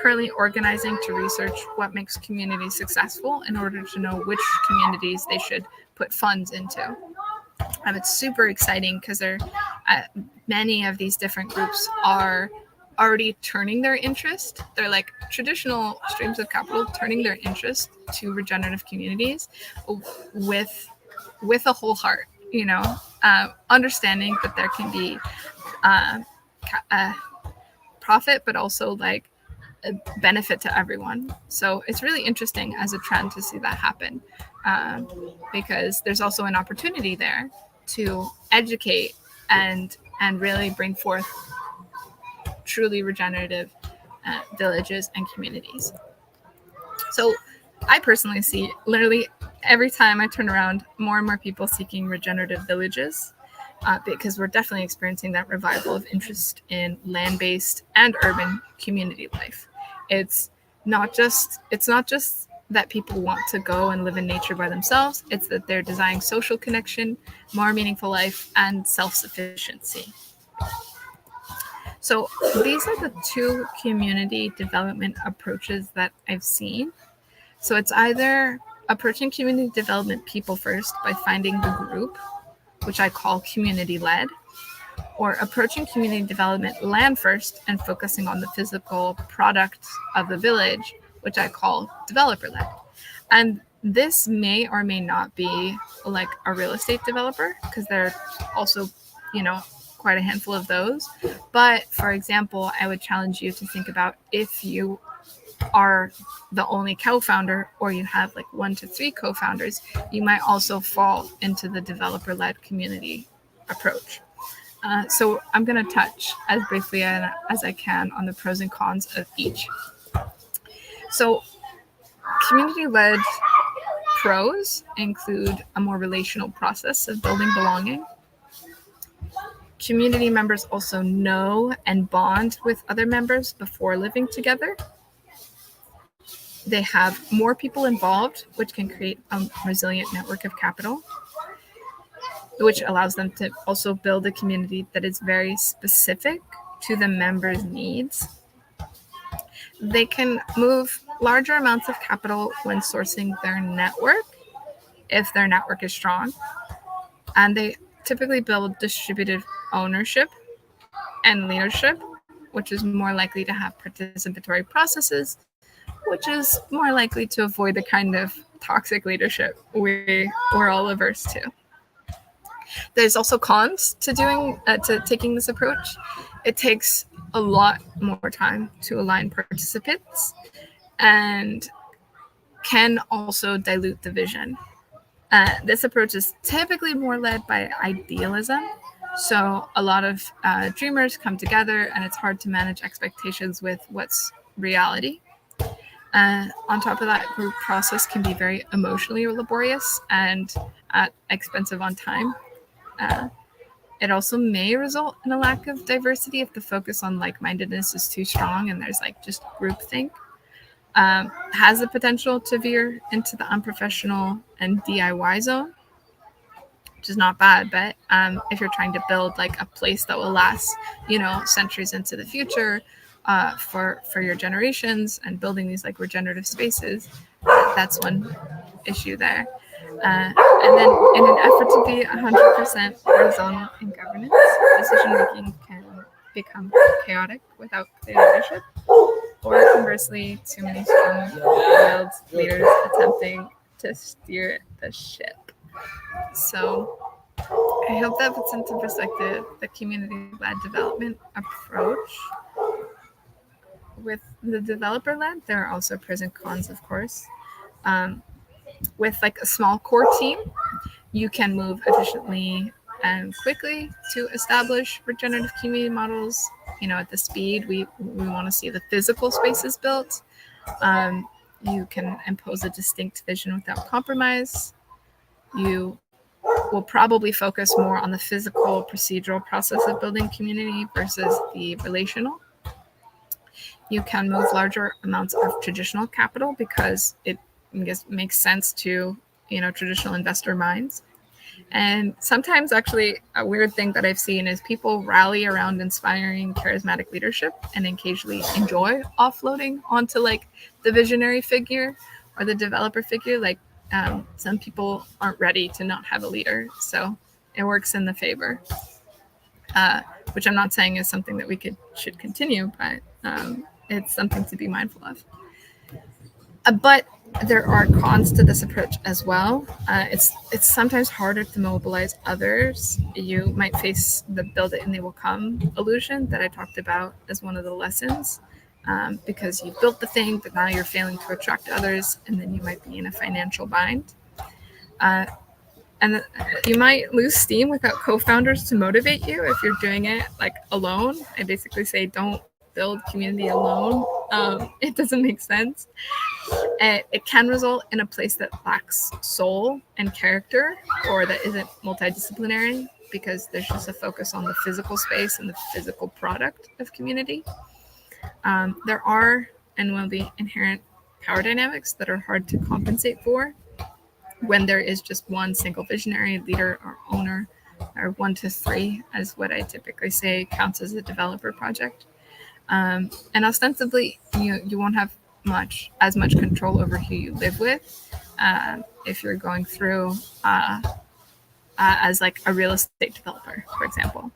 currently organizing to research what makes communities successful in order to know which communities they should put funds into. It's super exciting because many of these different groups are already turning their interest. They're like traditional streams of capital, turning their interest to regenerative communities with a whole heart, understanding that there can be profit, but also like a benefit to everyone. So it's really interesting as a trend to see that happen, because there's also an opportunity there to educate and really bring forth truly regenerative villages and communities. So I personally see literally every time I turn around, more and more people seeking regenerative villages, because we're definitely experiencing that revival of interest in land-based and urban community life. It's not just that people want to go and live in nature by themselves. It's that they're desiring social connection, more meaningful life, and self-sufficiency. So these are the 2 community development approaches that I've seen. So it's either approaching community development people first by finding the group, which I call community-led, or approaching community development land first and focusing on the physical product of the village, which I call developer-led. And this may or may not be like a real estate developer, because there are also, quite a handful of those. But for example, I would challenge you to think about if you are the only co-founder or you have like 1 to 3 co-founders, you might also fall into the developer-led community approach. So I'm going to touch as briefly as I can on the pros and cons of each. So community-led pros include a more relational process of building belonging. Community members also know and bond with other members before living together. They have more people involved, which can create a resilient network of capital, which allows them to also build a community that is very specific to the members' needs. They can move larger amounts of capital when sourcing their network, if their network is strong. And they typically build distributed ownership and leadership, which is more likely to have participatory processes, which is more likely to avoid the kind of toxic leadership we're all averse to. There's also cons to taking this approach. It takes a lot more time to align participants and can also dilute the vision. This approach is typically more led by idealism. So a lot of dreamers come together and it's hard to manage expectations with what's reality. On top of that, group process can be very emotionally laborious and expensive on time. It also may result in a lack of diversity if the focus on like-mindedness is too strong and there's like just groupthink. Has the potential to veer into the unprofessional and DIY zone, which is not bad. But if you're trying to build like a place that will last, centuries into the future, for your generations, and building these like regenerative spaces, that's one issue there. And then, in an effort to be 100% horizontal in governance, decision making can become chaotic without clear leadership, or conversely, too many strong-willed leaders attempting to steer the ship. So, I hope that puts into perspective the community-led development approach. With the developer-led, there are also pros and cons, of course. With like a small core team, you can move efficiently and quickly to establish regenerative community models. At the speed we want to see the physical spaces built. You can impose a distinct vision without compromise. You will probably focus more on the physical procedural process of building community versus the relational. You can move larger amounts of traditional capital because it makes sense to traditional investor minds. And sometimes, actually, a weird thing that I've seen is people rally around inspiring, charismatic leadership and occasionally enjoy offloading onto like the visionary figure or the developer figure. Like some people aren't ready to not have a leader, so it works in the favor. Which I'm not saying is something that we should continue, but it's something to be mindful of. But there are cons to this approach as well. It's sometimes harder to mobilize others. You might face the build it and they will come illusion that I talked about as one of the lessons, because you built the thing, but now you're failing to attract others, and then you might be in a financial bind. And you might lose steam without co-founders to motivate you if you're doing it like alone. I basically say don't build community alone. It doesn't make sense. It can result in a place that lacks soul and character, or that isn't multidisciplinary, because there's just a focus on the physical space and the physical product of community. There are and will be inherent power dynamics that are hard to compensate for when there is just one single visionary, leader, or owner, or 1 to 3, as what I typically say counts as a developer project. And ostensibly, you won't have as much control over who you live with if you're going through as like a real estate developer, for example.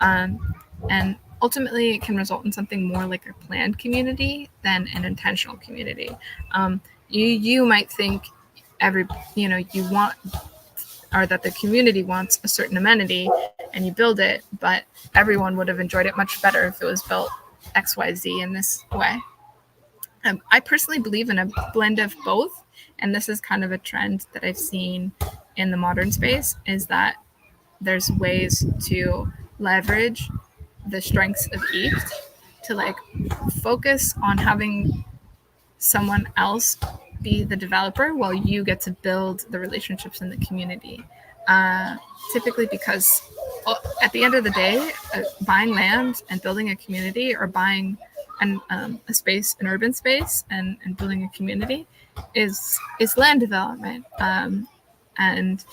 And ultimately, it can result in something more like a planned community than an intentional community. You might think you want, or that the community wants a certain amenity, and you build it, but everyone would have enjoyed it much better if it was built XYZ in this way. I personally believe in a blend of both, and this is kind of a trend that I've seen in the modern space, is that there's ways to leverage the strengths of each to like focus on having someone else be the developer while you get to build the relationships in the community. Typically because at the end of the day, buying land and building a community, or buying an urban space and building a community is land development. And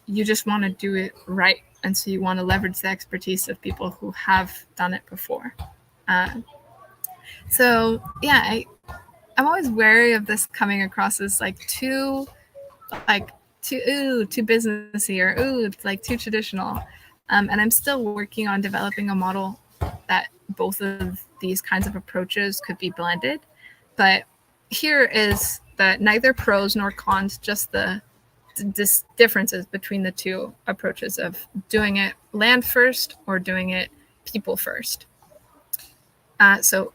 you just want to do it right. And so you want to leverage the expertise of people who have done it before. So yeah, I'm always wary of this coming across as too businessy, or like too traditional. And I'm still working on developing a model that both of these kinds of approaches could be blended. But here is that neither pros nor cons, just the differences between the two approaches of doing it land first or doing it people first. So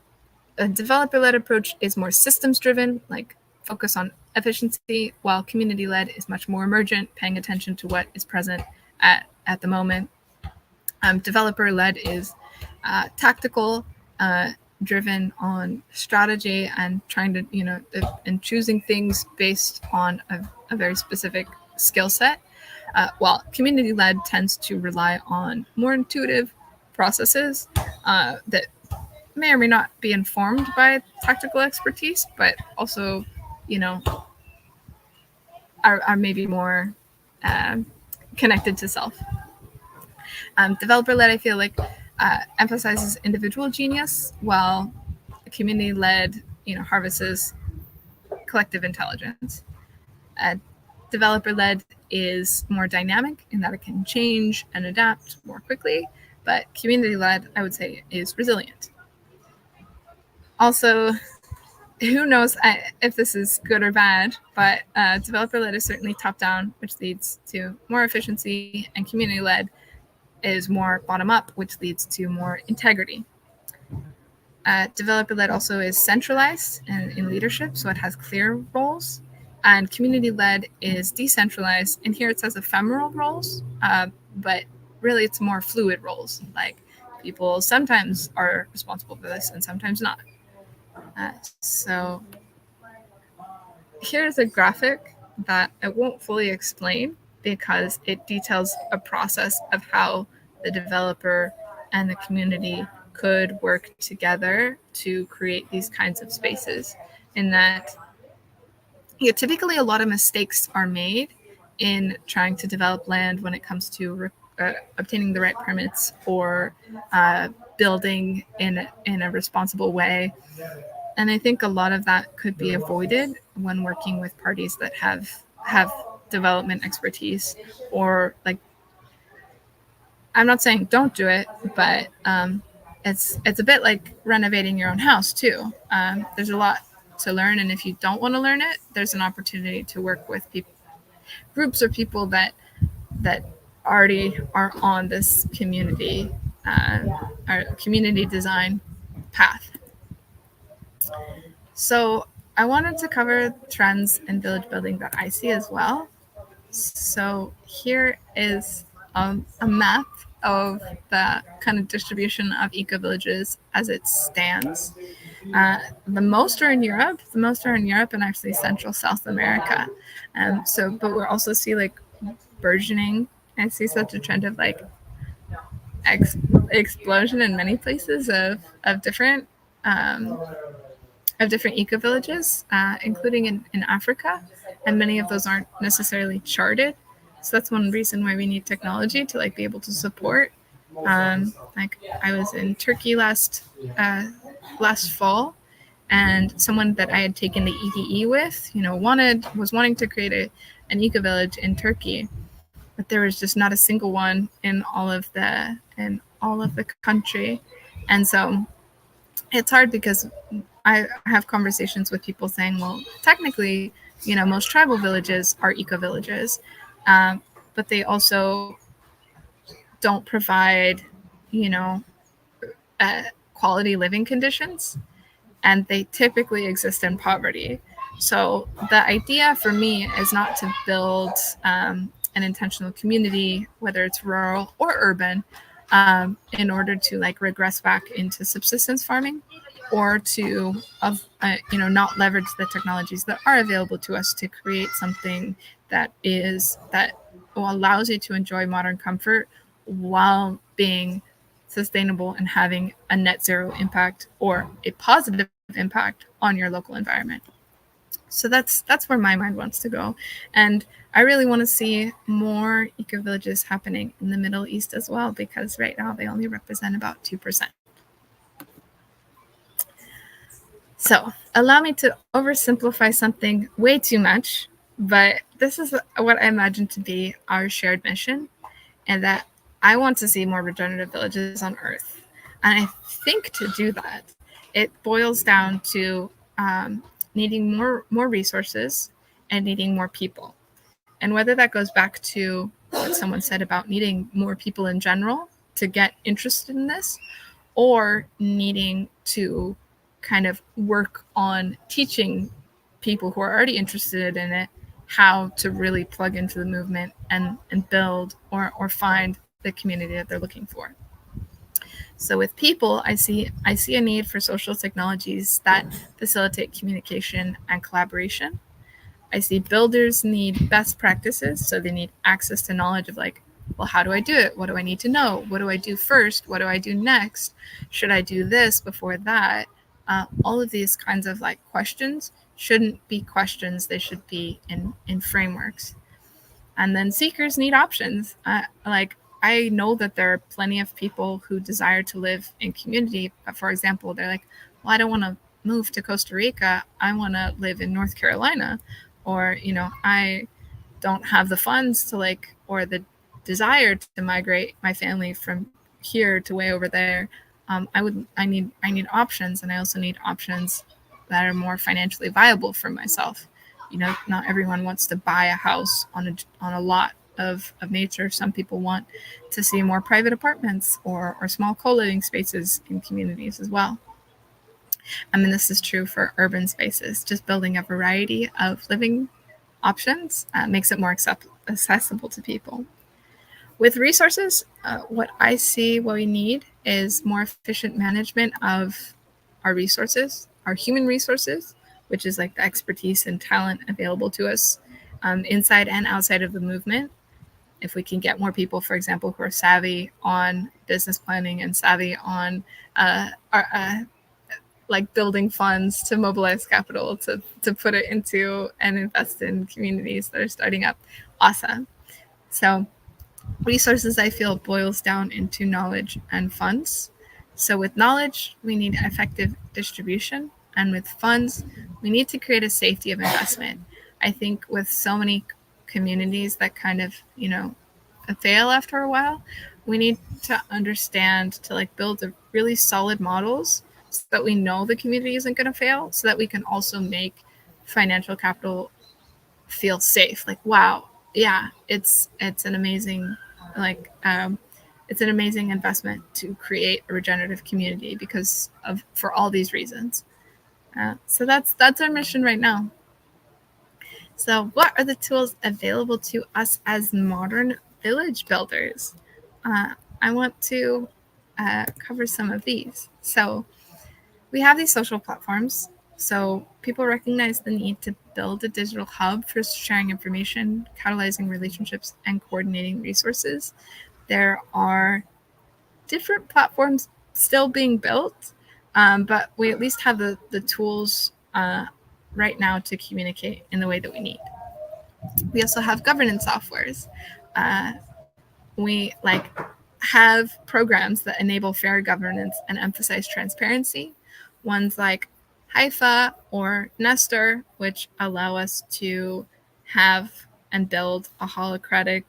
a developer-led approach is more systems-driven, like focus on efficiency, while community-led is much more emergent, paying attention to what is present at the moment. Developer-led is tactical, driven on strategy and trying to, and choosing things based on a very specific skill set. while community-led tends to rely on more intuitive processes that may or may not be informed by tactical expertise, but also, are maybe more connected to self. Developer-led, I feel like, emphasizes individual genius, while community-led, harvests collective intelligence. Developer-led is more dynamic in that it can change and adapt more quickly, but community-led, I would say, is resilient. Also, who knows if this is good or bad, but developer-led is certainly top-down, which leads to more efficiency, and community-led is more bottom-up, which leads to more integrity. Developer-led also is centralized and in leadership, so it has clear roles. And community-led is decentralized, and here it says ephemeral roles, but really it's more fluid roles. Like, people sometimes are responsible for this and sometimes not. So here's a graphic that I won't fully explain because it details a process of how the developer and the community could work together to create these kinds of spaces. In that, typically a lot of mistakes are made in trying to develop land when it comes to obtaining the right permits or building in a responsible way. And I think a lot of that could be avoided when working with parties that have development expertise, or, like, I'm not saying don't do it, but it's a bit like renovating your own house too. There's a lot to learn, and if you don't want to learn it, there's an opportunity to work with groups or people that already are on this community design path. So I wanted to cover trends in village building that I see as well. So here is a map of the kind of distribution of ecovillages as it stands. The most are in Europe. And actually Central South America. But we also see, like, burgeoning. I see such a trend of, like, explosion in many places of different ecovillages, including in Africa, and many of those aren't necessarily charted. So that's one reason why we need technology to, like, be able to support. Like, I was in Turkey last fall, and someone that I had taken the EDE with, was wanting to create an ecovillage in Turkey, but there was just not a single one in all of the country. And so it's hard because I have conversations with people saying, well, technically, most tribal villages are ecovillages, but they also don't provide, quality living conditions, and they typically exist in poverty. So the idea for me is not to build an intentional community, whether it's rural or urban, in order to, like, regress back into subsistence farming, or to not leverage the technologies that are available to us to create something that allows you to enjoy modern comfort while being sustainable and having a net zero impact or a positive impact on your local environment. So that's where my mind wants to go. And I really want to see more ecovillages happening in the Middle East as well, because right now they only represent about 2%. So allow me to oversimplify something way too much, but this is what I imagine to be our shared mission, and that I want to see more regenerative villages on Earth. And I think to do that, it boils down to needing more resources and needing more people. And whether that goes back to what someone said about needing more people in general to get interested in this, or needing to kind of work on teaching people who are already interested in it how to really plug into the movement and build or find the community that they're looking for. So with people, I see a need for social technologies that facilitate communication and collaboration. I see builders need best practices, so they need access to knowledge of like, well, how do I do it? What do I need to know? What do I do first? What do I do next? Should I do this before that? All of these kinds of like questions shouldn't be questions. They should be in frameworks. And then seekers need options. Like I know that there are plenty of people who desire to live in community, but for example, they're like, well, I don't want to move to Costa Rica. I want to live in North Carolina, or I don't have the funds to like, or the desire to migrate my family from here to way over there. I need options, and I also need options that are more financially viable for myself. Not everyone wants to buy a house on a lot of nature. Some people want to see more private apartments or small co-living spaces in communities as well. I mean, this is true for urban spaces. Just building a variety of living options makes it more accessible to people. With resources, what we need is more efficient management of our resources, our human resources, which is like the expertise and talent available to us inside and outside of the movement. If we can get more people, for example, who are savvy on business planning and savvy on like building funds to mobilize capital to put it into and invest in communities that are starting up, awesome. So resources, I feel, boils down into knowledge and funds. So with knowledge, we need effective distribution. And with funds, we need to create a safety of investment. I think with so many communities that kind of, fail after a while, we need to understand to like build a really solid models so that we know the community isn't going to fail, so that we can also make financial capital feel safe. Like, wow, yeah, it's an amazing it's an amazing investment to create a regenerative community for all these reasons. So that's our mission right now. So what are the tools available to us as modern village builders? I want to cover some of these. So we have these social platforms. So people recognize the need to build a digital hub for sharing information, catalyzing relationships, and coordinating resources. There are different platforms still being built, but we at least have the tools right now to communicate in the way that we need. We also have governance softwares. Uh, we have programs that enable fair governance and emphasize transparency. Ones like Haifa or Nestor, which allow us to have and build a holacratic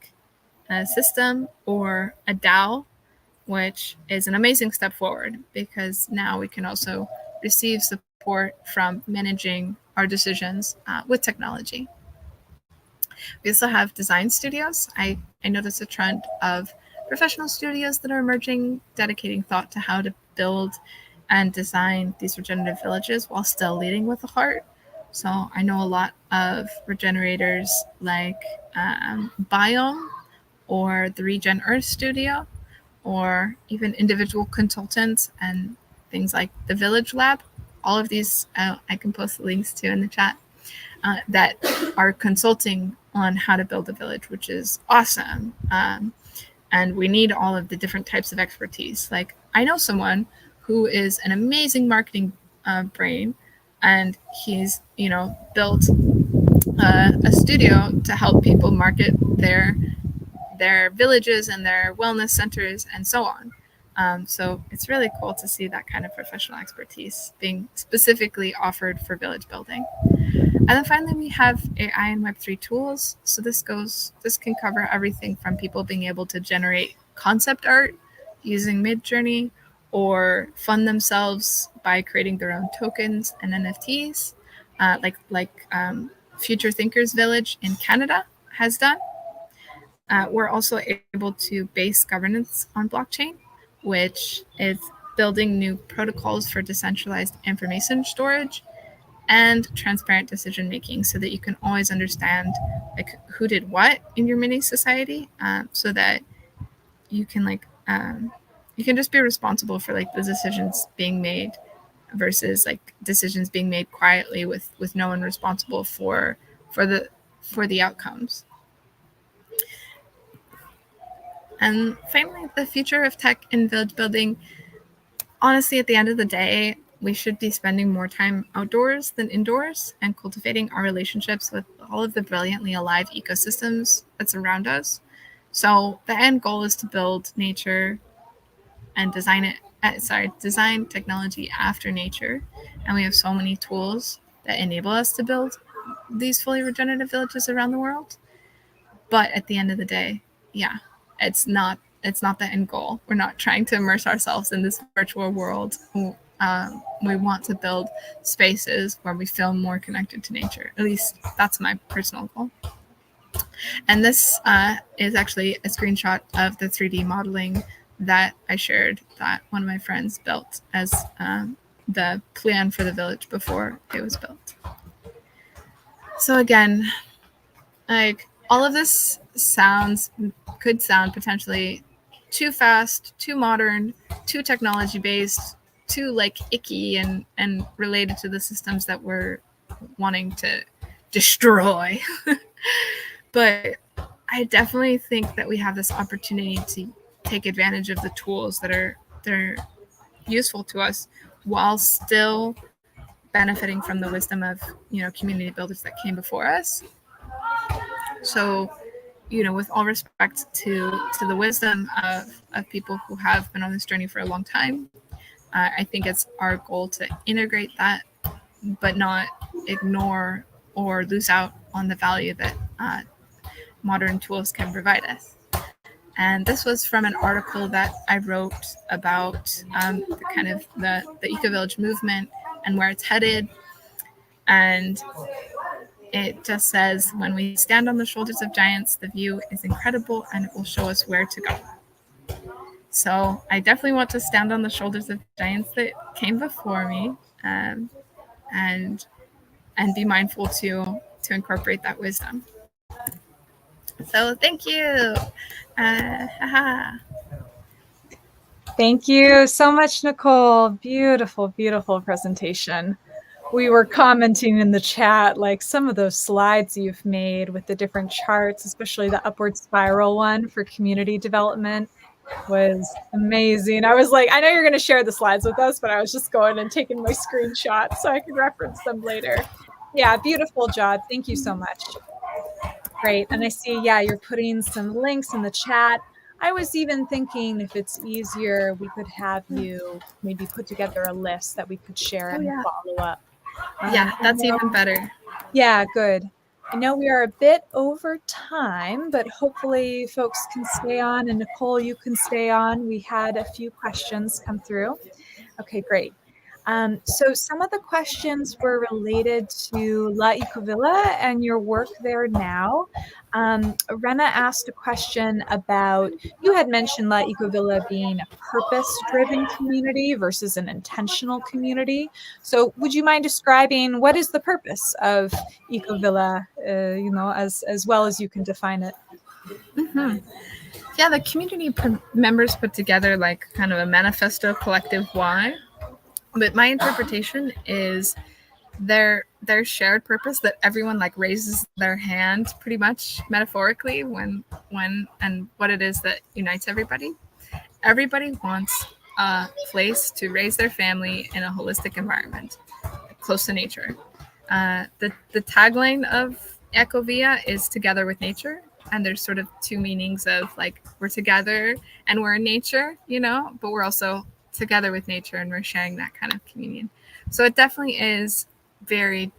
system, or a DAO, which is an amazing step forward because now we can also receive support from managing our decisions with technology. We also have design studios. I notice a trend of professional studios that are emerging, dedicating thought to how to build and design these regenerative villages while still leading with the heart. So I know a lot of regenerators like Biome or the Regen Earth Studio, or even individual consultants and things like the Village Lab. All of these I can post the links to in the chat that are consulting on how to build a village, which is awesome. And we need all of the different types of expertise. Like I know someone who is an amazing marketing brain, and he's built a studio to help people market their villages and their wellness centers and so on. So it's really cool to see that kind of professional expertise being specifically offered for village building. And then finally, we have AI and Web3 tools. So this can cover everything from people being able to generate concept art using Midjourney, or fund themselves by creating their own tokens and NFTs, like Future Thinkers Village in Canada has done. We're also able to base governance on blockchain, which is building new protocols for decentralized information storage and transparent decision making, so that you can always understand like who did what in your mini society, so that you can you can just be responsible for like the decisions being made versus like decisions being made quietly with no one responsible for for the outcomes. And finally, the future of tech in village building. Honestly, at the end of the day, we should be spending more time outdoors than indoors and cultivating our relationships with all of the brilliantly alive ecosystems that surround us. So the end goal is to build nature and design technology after nature. And we have so many tools that enable us to build these fully regenerative villages around the world. But at the end of the day, yeah, it's not the end goal. We're not trying to immerse ourselves in this virtual world. We want to build spaces where we feel more connected to nature. At least that's my personal goal. And this is actually a screenshot of the 3D modeling that I shared that one of my friends built as the plan for the village before it was built. So again, like all of this could sound potentially too fast, too modern, too technology based, too like icky and related to the systems that we're wanting to destroy. But I definitely think that we have this opportunity to take advantage of the tools that are useful to us while still benefiting from the wisdom of community builders that came before us. So, with all respect to the wisdom of people who have been on this journey for a long time, I think it's our goal to integrate that, but not ignore or lose out on the value that modern tools can provide us. And this was from an article that I wrote about the eco-village movement and where it's headed. And it just says, when we stand on the shoulders of giants, the view is incredible and it will show us where to go. So I definitely want to stand on the shoulders of giants that came before me, and be mindful to incorporate that wisdom. So thank you. Thank you so much, Nicole. Beautiful, beautiful presentation. We were commenting in the chat, like some of those slides you've made with the different charts, especially the upward spiral one for community development, was amazing. I was like, I know you're going to share the slides with us, but I was just going and taking my screenshots so I could reference them later. Yeah, beautiful job. Thank you so much. Great. And I see, yeah, you're putting some links in the chat. I was even thinking if it's easier, we could have you maybe put together a list that we could share and follow up. Yeah, that's even better. Yeah, good. I know we are a bit over time, but hopefully folks can stay on, and Nicole, you can stay on. We had a few questions come through. Okay, great. So some of the questions were related to La Ecovilla and your work there now. Rena asked a question about, you had mentioned La Ecovilla being a purpose-driven community versus an intentional community. So would you mind describing what is the purpose of Ecovilla, as well as you can define it? Mm-hmm. Yeah, the community members put together like kind of a manifesto collective why. But my interpretation is their shared purpose that everyone like raises their hand pretty much metaphorically when and what it is that unites everybody. Everybody wants a place to raise their family in a holistic environment, close to nature. The tagline of Ecovia is together with nature. And there's sort of two meanings of like we're together and we're in nature, but we're also together with nature and we're sharing that kind of communion. So it definitely is very,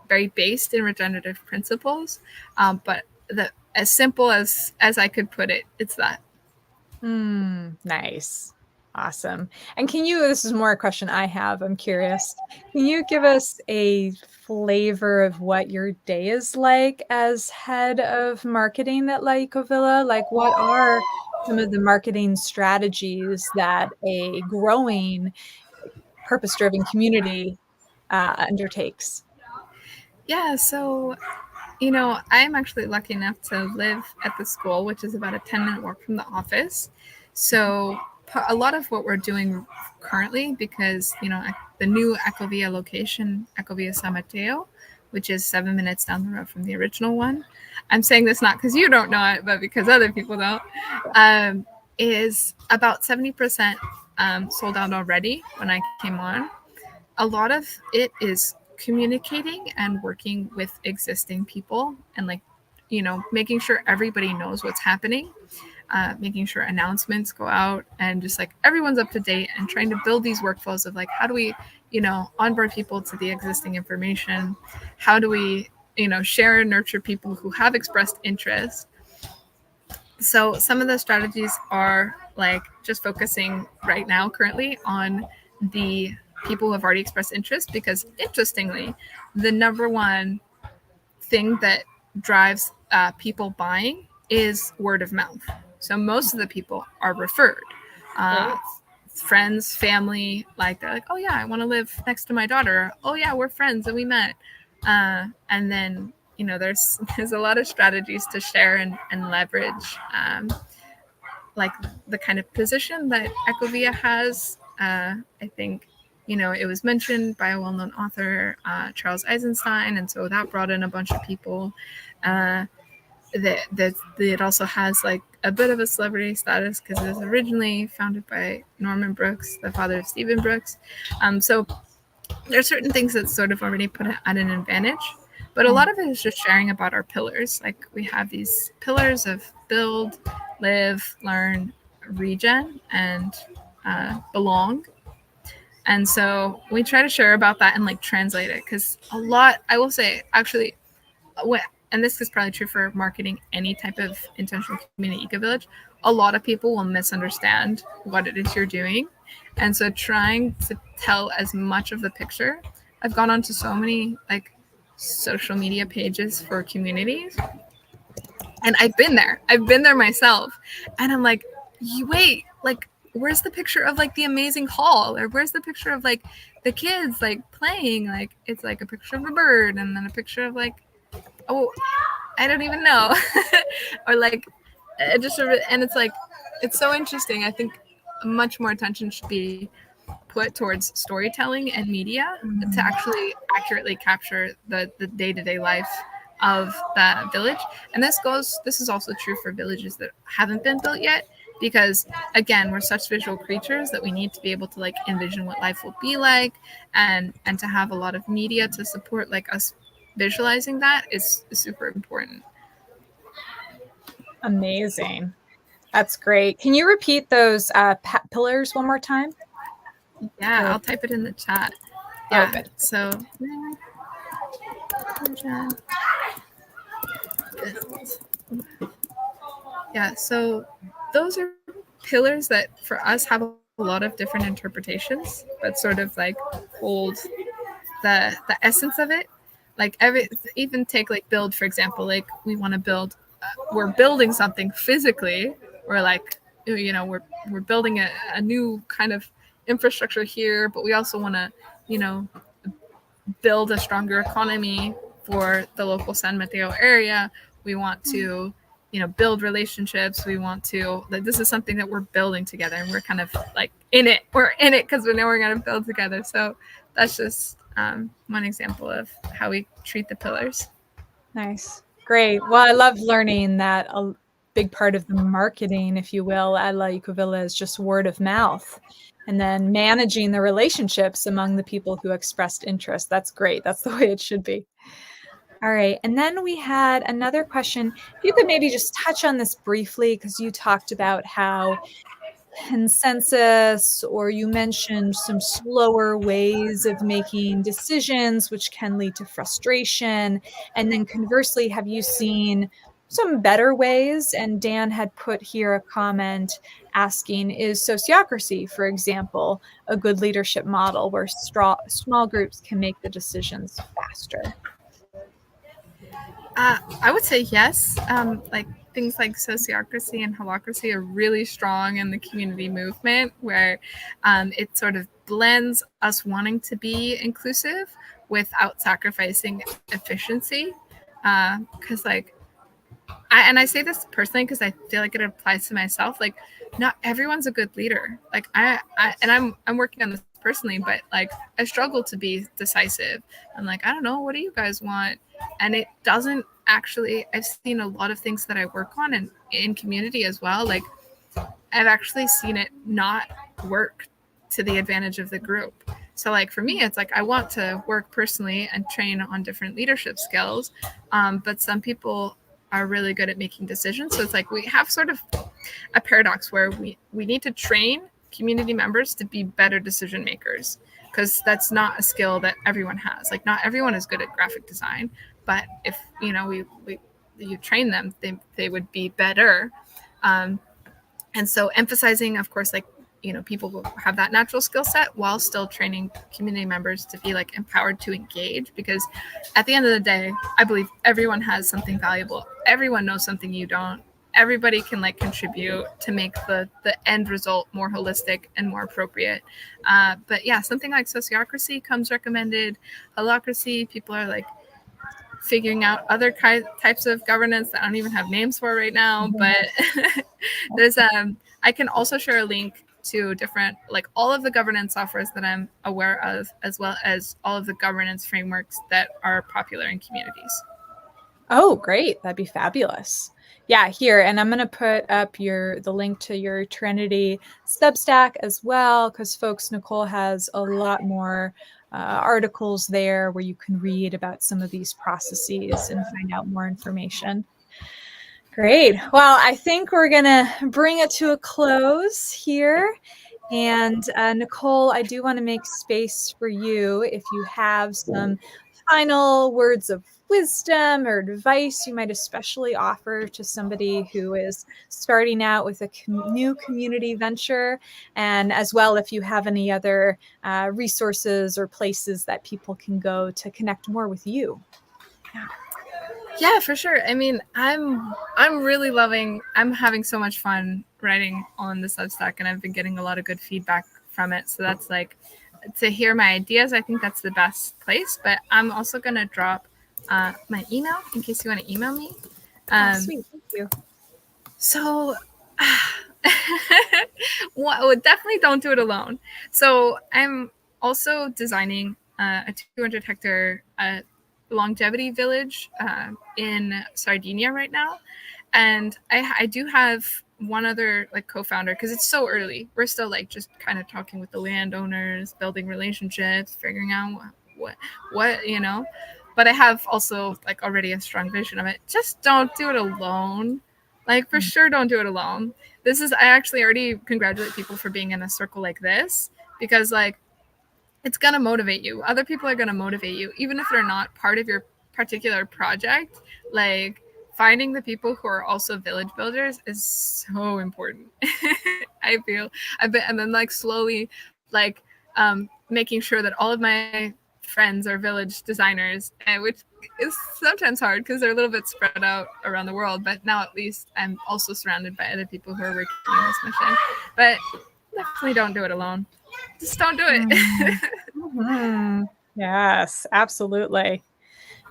very based in regenerative principles. But as simple as I could put it, it's that. Nice. Awesome. And this is more a question I have, I'm curious. Can you give us a flavor of what your day is like as head of marketing at La Ecovilla? Like, what are some of the marketing strategies that a growing purpose-driven community undertakes? Yeah, so I'm actually lucky enough to live at the school, which is about a 10-minute walk from the office. So a lot of what we're doing currently, because, the new Ecovia location, Ecovia San Mateo, which is 7 minutes down the road from the original one. I'm saying this not because you don't know it, but because other people don't. Is about 70% sold out already when I came on. A lot of it is communicating and working with existing people and like, making sure everybody knows what's happening, making sure announcements go out and just like everyone's up to date and trying to build these workflows of like, how do we, onboard people to the existing information? How do we, share and nurture people who have expressed interest? So some of the strategies are like just focusing right now currently on the people who have already expressed interest, because interestingly, the number one thing that drives people buying is word of mouth. So most of the people are referred. Friends, family, like they're like, oh yeah, I want to live next to my daughter. Oh yeah, we're friends and we met. And then there's a lot of strategies to share and leverage like the kind of position that Ecovia has. I think it was mentioned by a well-known author, Charles Eisenstein, and so that brought in a bunch of people. That it also has like a bit of a celebrity status because it was originally founded by Norman Brooks, the father of Stephen Brooks. So there's certain things that sort of already put it at an advantage, but a lot of it is just sharing about our pillars. Like we have these pillars of build, live, learn, regen, and belong. And so we try to share about that and like translate it, because a lot, I will say, actually, and this is probably true for marketing any type of intentional community eco-village, a lot of people will misunderstand what it is you're doing. And so trying to tell as much of the picture, I've gone onto so many like social media pages for communities, and I've been there myself, and I'm like, wait, like where's the picture of like the amazing hall, or where's the picture of like the kids like playing? Like it's like a picture of a bird and then a picture of like, oh, I don't even know. Or like just and it's like, it's so interesting. I think much more attention should be put towards storytelling and media to actually accurately capture the day-to-day life of the village. And this is also true for villages that haven't been built yet, because again, we're such visual creatures that we need to be able to like envision what life will be like, and to have a lot of media to support like us visualizing that is super important. Amazing. That's great. Can you repeat those pillars one more time? Yeah, I'll type it in the chat. Yeah. Oh, good. So yeah, so those are pillars that for us have a lot of different interpretations, but sort of like hold the essence of it. Like even take like build, for example, like we want to build, we're building something physically. We're like, we're building a new kind of infrastructure here, but we also want to, build a stronger economy for the local San Mateo area. We want to, build relationships. We want to, like, this is something that we're building together, and we're kind of like in it. We're in it because we know we're going to build together. So that's just one example of how we treat the pillars. Nice. Great. Well, I love learning that a big part of the marketing, if you will, at La Ecovilla is just word of mouth, and then managing the relationships among the people who expressed interest. That's great. That's the way it should be. All right. And then we had another question. If you could maybe just touch on this briefly, because you talked about how consensus, or you mentioned some slower ways of making decisions, which can lead to frustration. And then conversely, have you seen some better ways? And Dan had put here a comment asking, is sociocracy, for example, a good leadership model where small groups can make the decisions faster? I would say yes. Like things like sociocracy and holacracy are really strong in the community movement, where it sort of blends us wanting to be inclusive without sacrificing efficiency. Because like, I say this personally because I feel like it applies to myself. Like, not everyone's a good leader. Like I'm working on this personally, but like I struggle to be decisive. I'm like, I don't know, what do you guys want? And it doesn't actually, I've seen a lot of things that I work on and in community as well. Like I've actually seen it not work to the advantage of the group. So like for me, it's like I want to work personally and train on different leadership skills, but some people are really good at making decisions. So it's like we have sort of a paradox where we need to train community members to be better decision makers, because that's not a skill that everyone has. Like not everyone is good at graphic design, but if you train them, they would be better. And so emphasizing, of course, like people will have that natural skill set while still training community members to be like empowered to engage, because at the end of the day, I believe everyone has something valuable. Everyone knows something you don't. Everybody can like contribute to make the end result more holistic and more appropriate. But yeah, something like sociocracy comes recommended. Holacracy, people are like figuring out other types of governance that I don't even have names for right now. But there's I can also share a link to different, like all of the governance softwares that I'm aware of, as well as all of the governance frameworks that are popular in communities. Oh, great. That'd be fabulous. Yeah, here. And I'm going to put up the link to your Terrenity Substack as well, because folks, Nicole has a lot more articles there where you can read about some of these processes and find out more information. Great. Well, I think we're going to bring it to a close here. And Nicole, I do want to make space for you if you have some final words of wisdom or advice you might especially offer to somebody who is starting out with a new community venture, and as well if you have any other resources or places that people can go to connect more with you. Yeah, for sure. I mean, I'm having so much fun writing on the Substack, and I've been getting a lot of good feedback from it. So that's like, to hear my ideas, I think that's the best place. But I'm also going to drop my email in case you want to email me. Sweet. Thank you. So well, definitely don't do it alone. So I'm also designing a 200 hectare longevity village in Sardinia right now. And I do have one other like co-founder, because it's so early. We're still like just kind of talking with the landowners, building relationships, figuring out what but I have also like already a strong vision of it. Just don't do it alone. Like for sure, don't do it alone. I actually already congratulate people for being in a circle like this, because like it's going to motivate you. Other people are going to motivate you, even if they're not part of your particular project. Like finding the people who are also village builders is so important. I feel and then like slowly like making sure that all of my friends are village designers, which is sometimes hard because they're a little bit spread out around the world. But now at least I'm also surrounded by other people who are working on this mission. But definitely don't do it alone. Just don't do it. Mm-hmm. Yes, absolutely.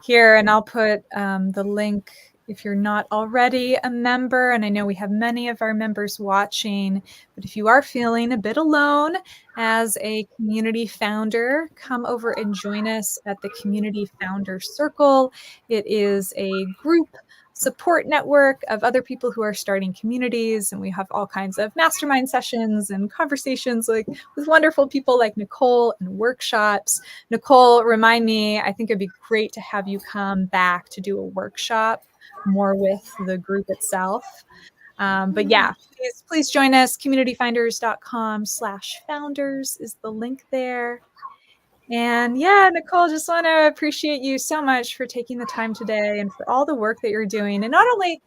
Here, and I'll put the link if you're not already a member, and I know we have many of our members watching, but if you are feeling a bit alone as a community founder, come over and join us at the Community Founder Circle. It is a group support network of other people who are starting communities, and we have all kinds of mastermind sessions and conversations like with wonderful people like Nicole, and workshops. Nicole, remind me, I think it'd be great to have you come back to do a workshop more with the group itself. But yeah, please join us. communityfinders.com/founders is the link there. And yeah, Nicole, just want to appreciate you so much for taking the time today and for all the work that you're doing. And not only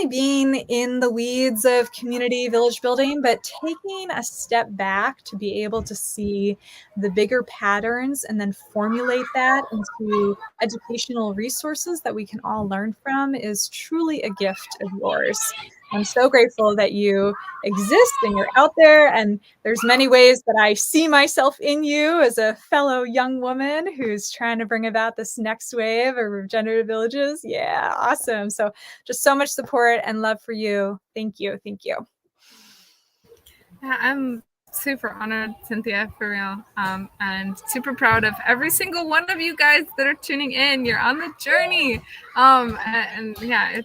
being in the weeds of community village building, but taking a step back to be able to see the bigger patterns and then formulate that into educational resources that we can all learn from is truly a gift of yours. I'm so grateful that you exist and you're out there, and there's many ways that I see myself in you as a fellow young woman who's trying to bring about this next wave of regenerative villages. Yeah, awesome. So just so much support and love for you. Thank you. Thank you. Yeah, I'm super honored, Cynthia, for real, and super proud of every single one of you guys that are tuning in. You're on the journey, and yeah,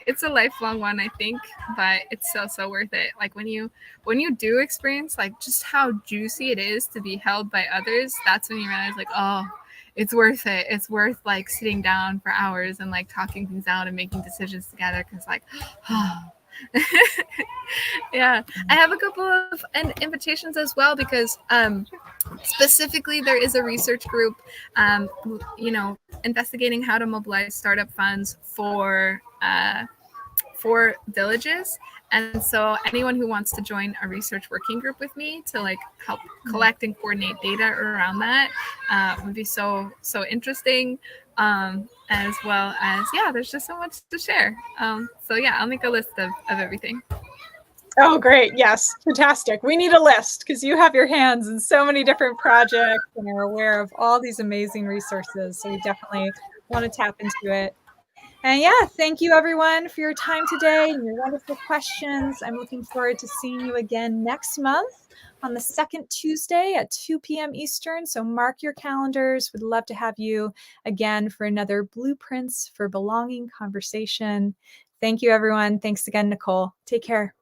it's a lifelong one, I think, but it's so worth it. Like when you do experience like just how juicy it is to be held by others, that's when you realize like, oh, it's worth it. It's worth like sitting down for hours and like talking things out and making decisions together, because like, oh. Yeah, I have a couple of invitations as well, because specifically there is a research group, investigating how to mobilize startup funds for villages. And so anyone who wants to join a research working group with me to like help collect and coordinate data around that would be so interesting. As well as, yeah, there's just so much to share. So yeah, I'll make a list of everything. Oh, great. Yes. Fantastic. We need a list because you have your hands in so many different projects and are aware of all these amazing resources. So we definitely want to tap into it. And yeah, thank you everyone for your time today and your wonderful questions. I'm looking forward to seeing you again next month on the second Tuesday at 2 p.m. Eastern. So mark your calendars. We'd love to have you again for another Blueprints for Belonging conversation. Thank you, everyone. Thanks again, Nicole. Take care.